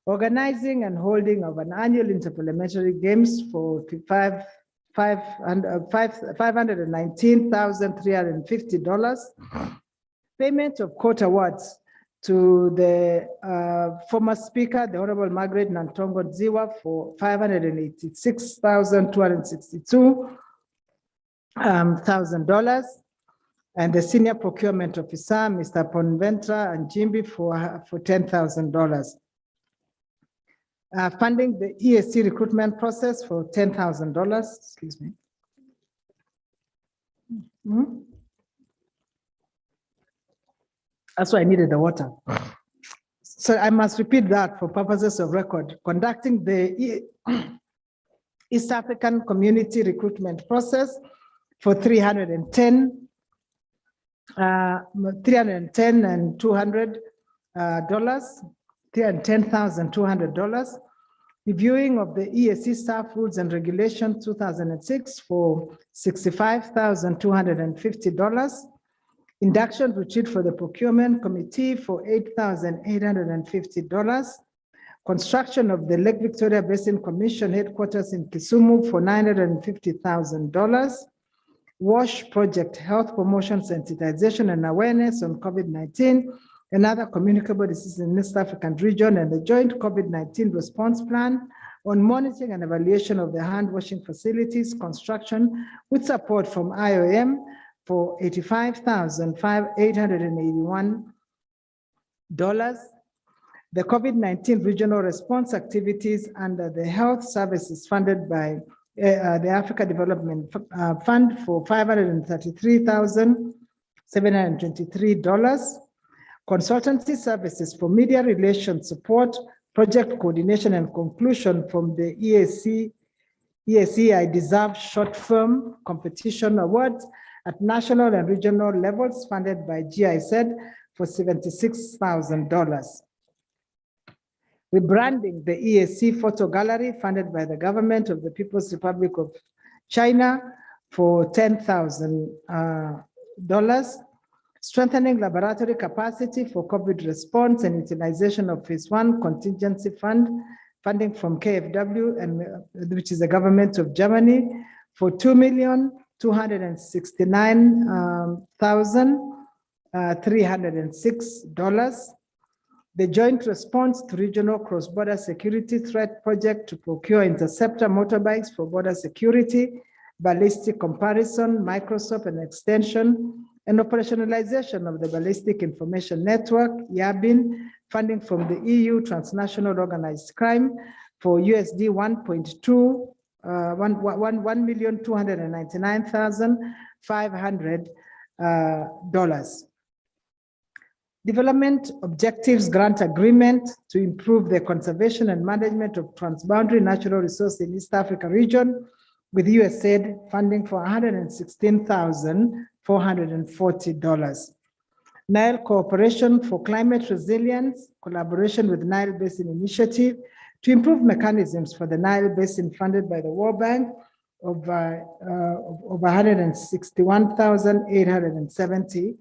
Speaker 6: Organizing and holding of an annual interparliamentary games for $519,350. Payment of court awards to the former speaker, the Honorable Margaret Nantongo Dziwa, for $586,262,000, and the senior procurement officer, Mr. Ponventra and Jimbi, for $10,000. Funding the EAC recruitment process for $10,000. Excuse me. That's why I needed the water. So I must repeat that for purposes of record. Conducting the East African Community recruitment process for $310,200. Reviewing of the EAC staff rules and regulations 2006 for $65,250. Induction retreat for the procurement committee for $8,850. Construction of the Lake Victoria Basin Commission headquarters in Kisumu for $950,000. WASH project, health promotion, sensitization and awareness on COVID-19 and other communicable diseases in the East African region, and the joint COVID-19 response plan on monitoring and evaluation of the hand washing facilities construction with support from IOM for $85,881. The COVID-19 regional response activities under the health services funded by the Africa Development Fund for $533,723. Consultancy services for media relations support, project coordination and conclusion from the EAC I Deserve short film competition awards at national and regional levels funded by GIZ for $76,000. Rebranding the EAC photo gallery funded by the government of the People's Republic of China for $10,000. Strengthening laboratory capacity for COVID response and utilization of Phase 1 contingency fund, funding from KfW, and which is the government of Germany, for $2,269,306. The joint response to regional cross-border security threat project to procure interceptor motorbikes for border security, ballistic comparison, microscope and extension, and operationalization of the Ballistic Information Network, YABIN, funding from the EU Transnational Organized Crime for USD $1,299,500. Development Objectives Grant Agreement to improve the conservation and management of transboundary natural resources in East Africa region with USAID funding for $116,440. Nile Cooperation for Climate Resilience, collaboration with Nile Basin Initiative to improve mechanisms for the Nile Basin funded by the World Bank of $161,870.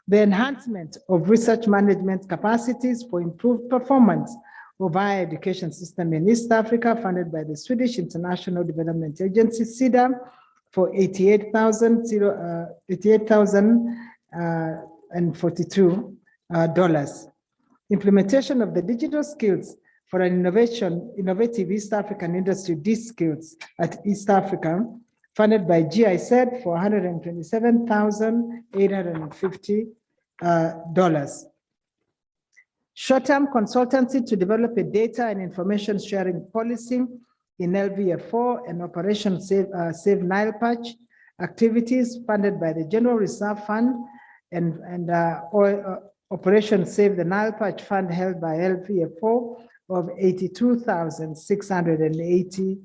Speaker 6: The enhancement of research management capacities for improved performance of higher education system in East Africa, funded by the Swedish International Development Agency, SIDA, for $88,042. Implementation of the digital skills for an innovative East African industry, D-Skills at East Africa, funded by GIZ for $127,850. Short-term consultancy to develop a data and information sharing policy in LVF4 and Operation Save Nile Patch activities funded by the General Reserve Fund and Operation Save the Nile Patch Fund held by LVF4 of $82,680.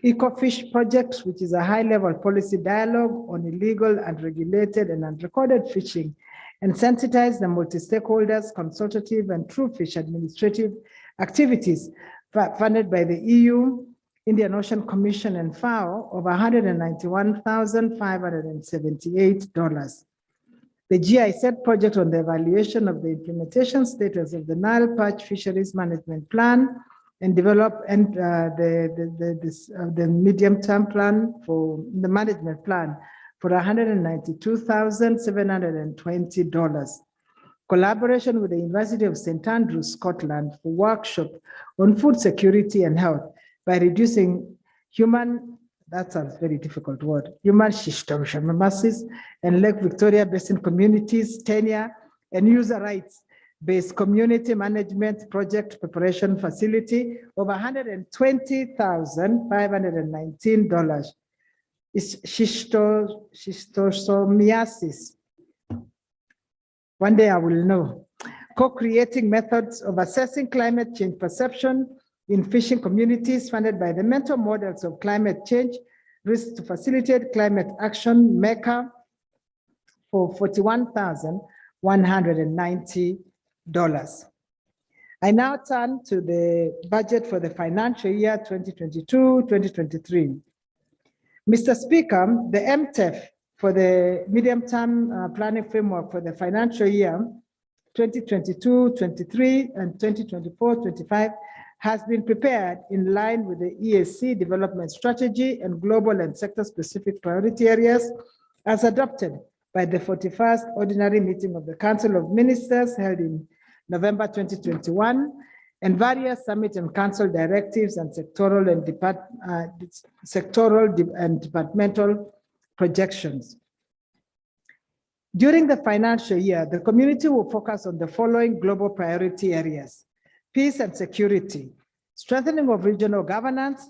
Speaker 6: Ecofish project, which is a high-level policy dialogue on illegal, unregulated, and unrecorded fishing, and sensitize the multi-stakeholders, consultative, and true fish administrative activities funded by the EU, Indian Ocean Commission, and FAO of $191,578. The GIZ project on the evaluation of the implementation status of the Nile Perch Fisheries Management Plan and develop the medium-term plan for the management plan for $192,720. Collaboration with the University of St. Andrews, Scotland for workshop on food security and health by reducing human, that's a very difficult word, human schistosomiasis and Lake Victoria Basin communities, tenure and user rights-based community management project preparation facility of $120,519. It's schistosomiasis. One day I will know. Co-creating methods of assessing climate change perception in fishing communities funded by the mental models of climate change risks to facilitate climate action MECA for $41,190. I now turn to the budget for the financial year 2022-2023. Mr. Speaker, the MTEF for the medium-term planning framework for the financial year 2022-23 and 2024-25 has been prepared in line with the EAC development strategy and global and sector-specific priority areas as adopted by the 41st Ordinary Meeting of the Council of Ministers held in November 2021, and various summit and council directives and sectoral and departmental projections. During the financial year, the community will focus on the following global priority areas: peace and security, strengthening of regional governance,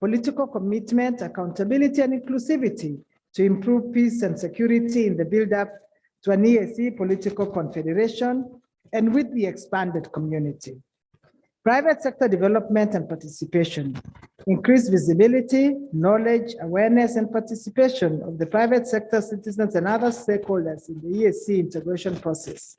Speaker 6: political commitment, accountability, and inclusivity to improve peace and security in the build-up to an EAC political confederation and with the expanded community. Private sector development and participation, increased visibility, knowledge, awareness, and participation of the private sector, citizens, and other stakeholders in the EAC integration process.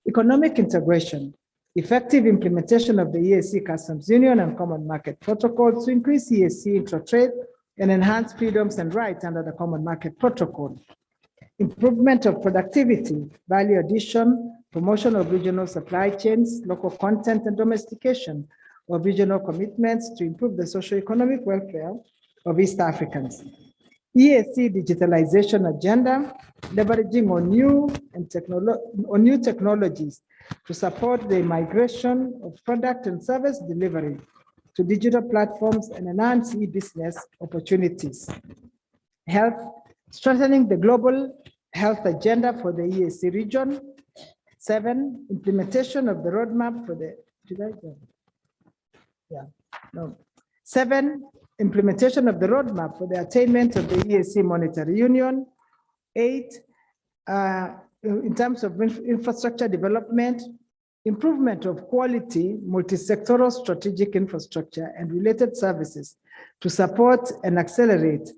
Speaker 6: Economic integration, effective implementation of the EAC Customs Union and Common Market Protocol to increase EAC intra-trade and enhance freedoms and rights under the Common Market Protocol. Improvement of productivity, value addition, promotion of regional supply chains, local content, and domestication of regional commitments to improve the socio-economic welfare of East Africans. EAC digitalization agenda, leveraging on new technologies to support the migration of product and service delivery to digital platforms and enhance e-business opportunities. Health, strengthening the global health agenda for the EAC region. 7, implementation of the roadmap for the, 7, implementation of the roadmap for the attainment of the EAC monetary union. 8, in terms of infrastructure development, improvement of quality, multi-sectoral strategic infrastructure and related services to support and accelerate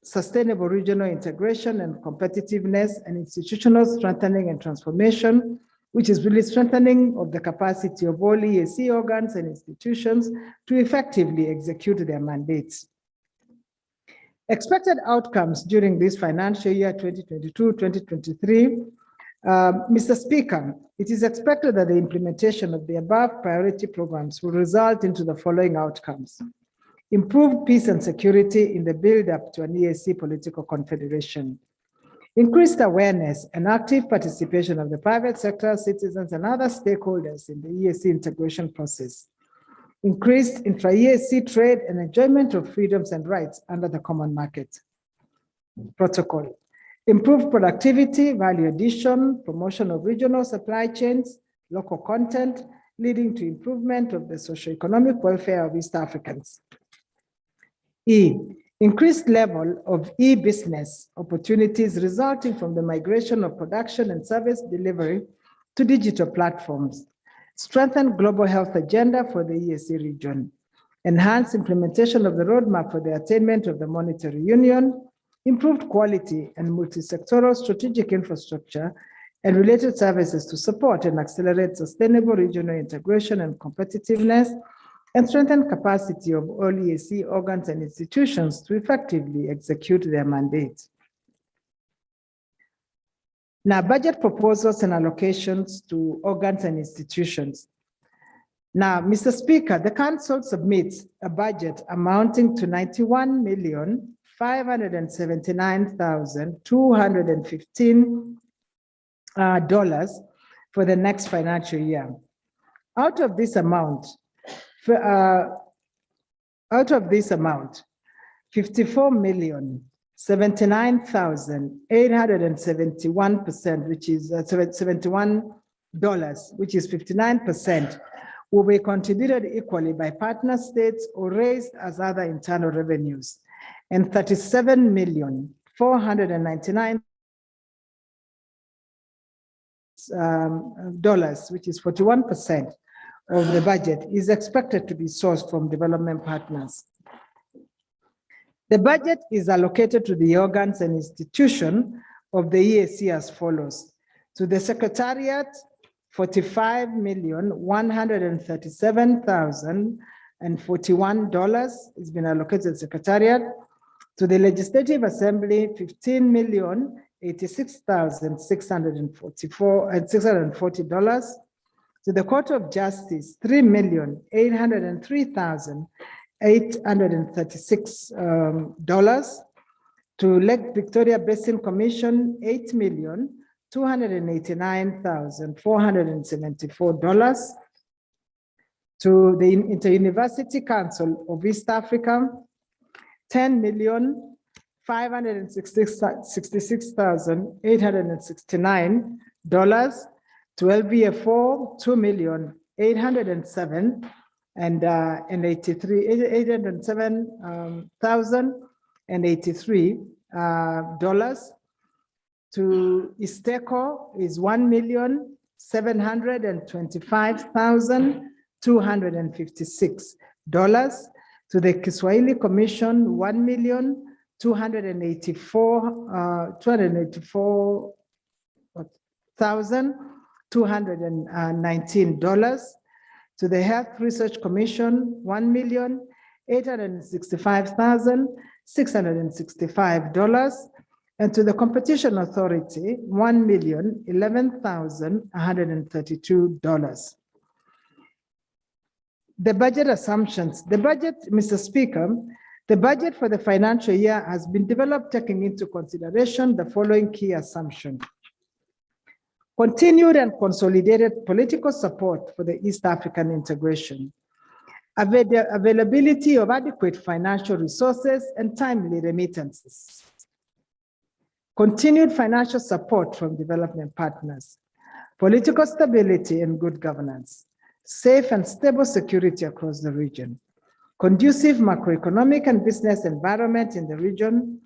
Speaker 6: sustainable regional integration and competitiveness, and institutional strengthening and transformation, which is really strengthening of the capacity of all EAC organs and institutions to effectively execute their mandates. Expected outcomes during this financial year 2022-2023. Mr. Speaker, it is expected that the implementation of the above priority programs will result into the following outcomes: improved peace and security in the build-up to an EAC political confederation, increased awareness and active participation of the private sector, citizens, and other stakeholders in the EAC integration process, increased intra-EAC trade and enjoyment of freedoms and rights under the Common Market Protocol, improved productivity, value addition, promotion of regional supply chains, local content, leading to improvement of the socioeconomic welfare of East Africans. E, increased level of e-business opportunities resulting from the migration of production and service delivery to digital platforms. Strengthen global health agenda for the EAC region. Enhance implementation of the roadmap for the attainment of the monetary union. Improved quality and multi-sectoral strategic infrastructure and related services to support and accelerate sustainable regional integration and competitiveness, and strengthen capacity of all EAC organs and institutions to effectively execute their mandates. Now, budget proposals and allocations to organs and institutions. Now, Mr. Speaker, the Council submits a budget amounting to $91,579,215 for the next financial year. Out of this amount, 54,079,871%, which is $71, which is 59%, will be contributed equally by partner states or raised as other internal revenues, and $37,499,000, which is 41% of the budget, is expected to be sourced from development partners. The budget is allocated to the organs and institutions of the EAC as follows. To the Secretariat, $45,137,041 has been allocated to the Secretariat. To the Legislative Assembly, $15,086,640. To the Court of Justice, $3,803,836. To Lake Victoria Basin Commission, $8,289,474. To the Inter-University Council of East Africa, $10,566,869. To LVF4, $807,083. To Isteco is $1,725,256. To the Kiswahili Commission, $1,284,219. To the Health Research Commission, $1,865,665. And to the Competition Authority, $1,011,132. The budget assumptions. The budget, Mr. Speaker, the budget for the financial year has been developed taking into consideration the following key assumptions. Continued and consolidated political support for the East African integration. Availability of adequate financial resources and timely remittances. Continued financial support from development partners. Political stability and good governance. Safe and stable security across the region. Conducive macroeconomic and business environment in the region.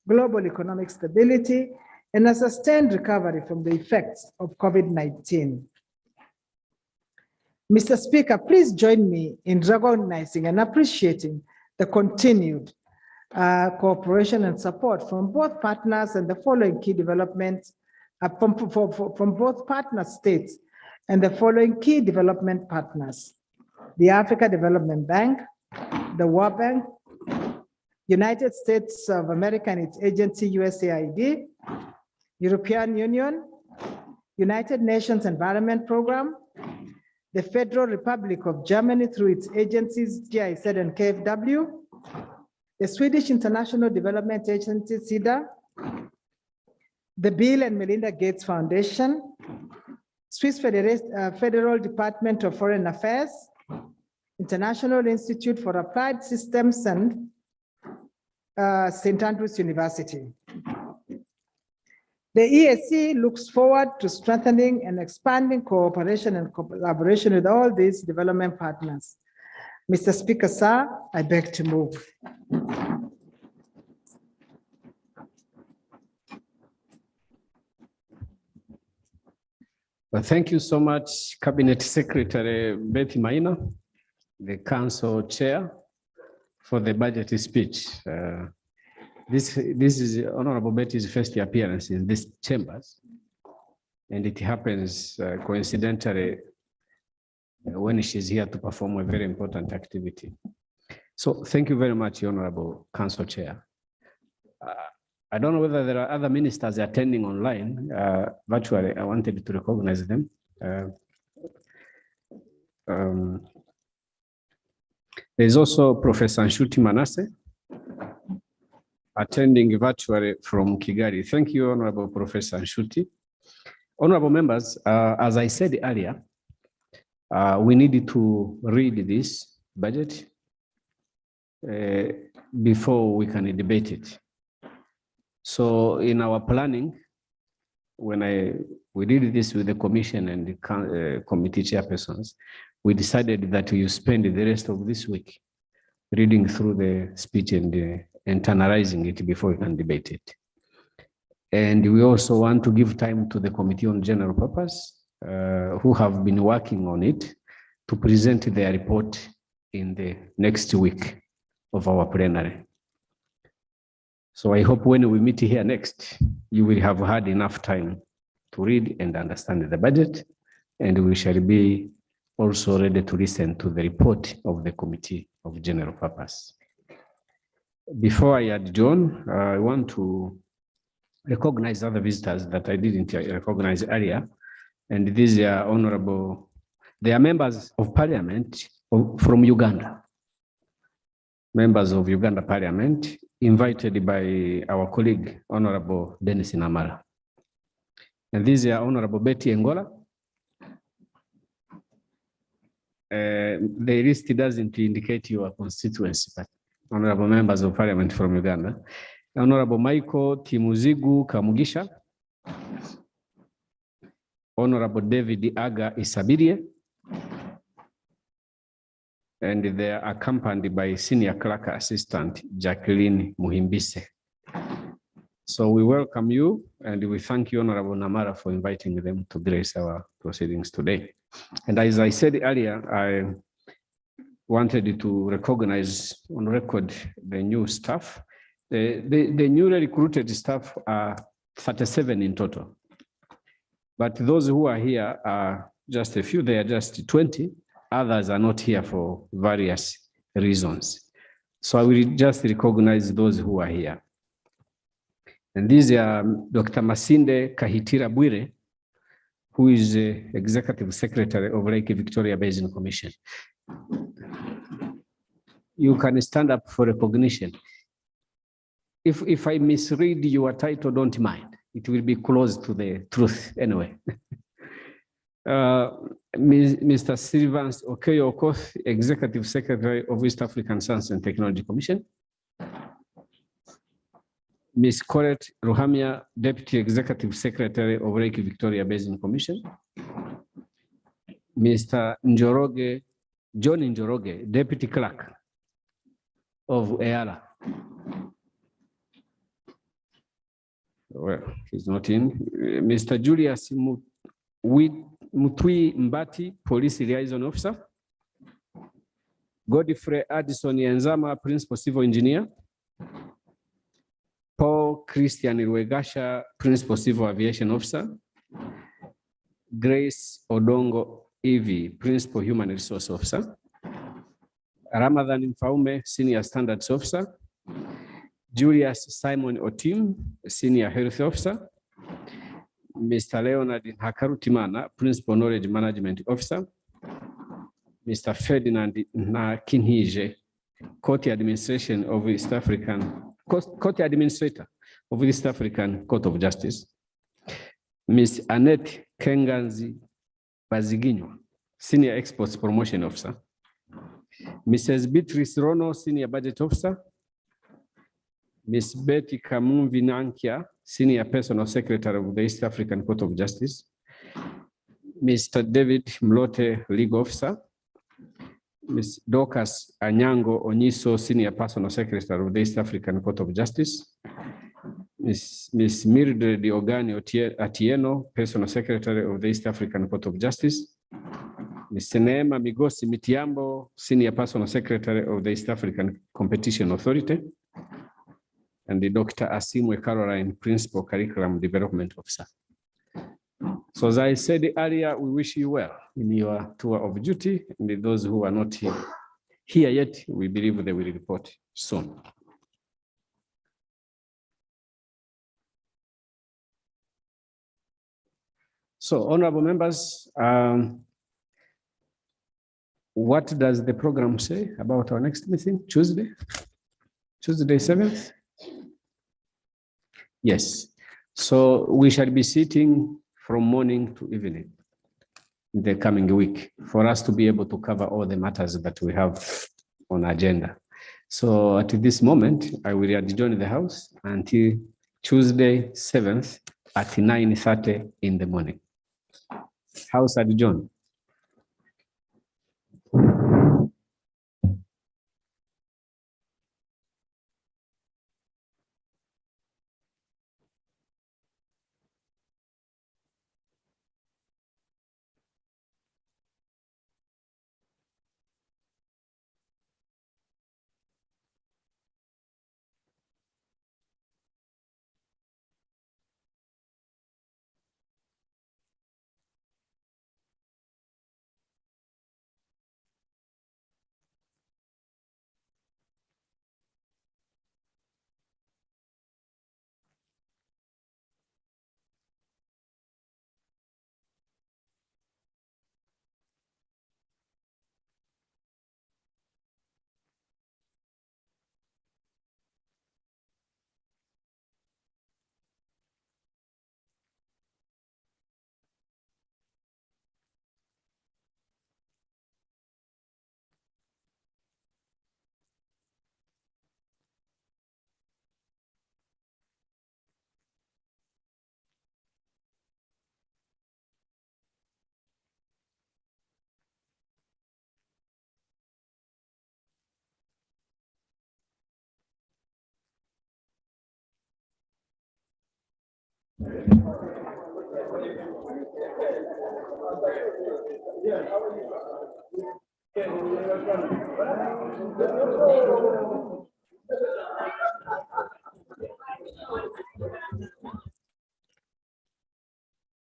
Speaker 6: Global economic stability, and a sustained recovery from the effects of COVID-19. Mr. Speaker, please join me in recognizing and appreciating the continued cooperation and support from both partners and the following key developments from both partner states and the following key development partners: the Africa Development Bank, the World Bank, United States of America and its agency USAID, European Union, United Nations Environment Program, the Federal Republic of Germany through its agencies GIZ and KfW, the Swedish International Development Agency SIDA, the Bill and Melinda Gates Foundation, Swiss Federal Department of Foreign Affairs, International Institute for Applied Systems, and St. Andrews University. The EAC looks forward to strengthening and expanding cooperation and collaboration with all these development partners. Mr. Speaker, sir, I beg to move.
Speaker 5: Well, thank you so much, Cabinet Secretary Betty Maina, the Council Chair, for the budget speech. This is Honorable Betty's first appearance in these chambers, and it happens coincidentally when she's here to perform a very important activity. So thank you very much, Honorable Council Chair. I don't know whether there are other ministers attending online virtually. I wanted to recognize them. There's also Professor Nshuti Manasseh attending virtually from Kigali. Thank you, Honorable Professor Nshuti. Honorable members, as I said earlier, we needed to read this budget before we can debate it. So in our planning, when we did this with the commission and the committee chairpersons, we decided that you spend the rest of this week reading through the speech and internalizing it before we can debate it. And we also want to give time to the Committee on General Purpose, who have been working on it, to present their report in the next week of our plenary. So I hope when we meet here next, you will have had enough time to read and understand the budget, and we shall be also ready to listen to the report of the Committee of General Purpose. Before I adjourn, I want to recognize other visitors that I didn't recognize earlier, and these are honorable, they are members of parliament from Uganda. Members of Uganda Parliament, invited by our colleague, Honorable Dennis Namara. And these are Honorable Betty Engola. The list doesn't indicate your constituency, but honorable members of Parliament from Uganda. Honorable Michael Timuzigu Kamugisha. Honorable David Aga Isabirie. And they are accompanied by Senior Clerk Assistant Jacqueline Muhimbise. So we welcome you, and we thank you, Honorable Namara, for inviting them to grace our proceedings today. And as I said earlier, I wanted to recognize on record the new staff. The newly recruited staff are 37 in total. But those who are here are just a few, they are just 20. Others are not here for various reasons. So I will just recognize those who are here. And these are Dr. Masinde Kahitira Bwire, who is the Executive Secretary of Lake Victoria Basin Commission. You can stand up for recognition. If I misread your title, don't mind. It will be close to the truth anyway. Mr. Sylvans Okeyo Okoth, Executive Secretary of East African Science and Technology Commission. Ms. Colette Ruhamia, Deputy Executive Secretary of Lake Victoria Basin Commission. Mr. Njoroge, John Njoroge, Deputy Clerk of Eala. Well, he's not in. Mr. Julius Mutwi Mbati, Police Liaison Officer. Godfrey Addison Yenzama, Principal Civil Engineer. Paul Christian Rwegasha, Principal Civil Aviation Officer. Grace Odongo Evie, Principal Human Resource Officer. Ramadan Mfaume, Senior Standards Officer. Julius Simon Otim, Senior Health Officer. Mr. Leonard Hakarutimana, Principal Knowledge Management Officer. Mr. Ferdinand Nakinhije, Court Administration of East African, Court Administrator of East African Court of Justice. Ms. Annette Kenganzi Baziginyo, Senior Exports Promotion Officer. Mrs. Beatrice Rono, Senior Budget Officer. Ms. Betty Kamumvi Nankia, Senior Personal Secretary of the East African Court of Justice, Mr. David Mlote, Legal Officer, Ms. Dorcas Anyango Onyiso, Senior Personal Secretary of the East African Court of Justice, Ms. Mildred Ogani Atieno, Personal Secretary of the East African Court of Justice, Ms. Neema Migosi Mitiambo, Senior Personal Secretary of the East African Competition Authority, and the Dr. Asimwe Caroline, Principal Curriculum Development Officer. So as I said earlier, we wish you well in your tour of duty, and those who are not here yet, we believe they will report soon. So, honorable members, what does the program say about our next meeting? Tuesday 7th? Yes. So we shall be sitting from morning to evening in the coming week for us to be able to cover all the matters that we have on agenda. So at this moment, I will adjourn the House until Tuesday 7th at 9:30 in the morning. House adjourned.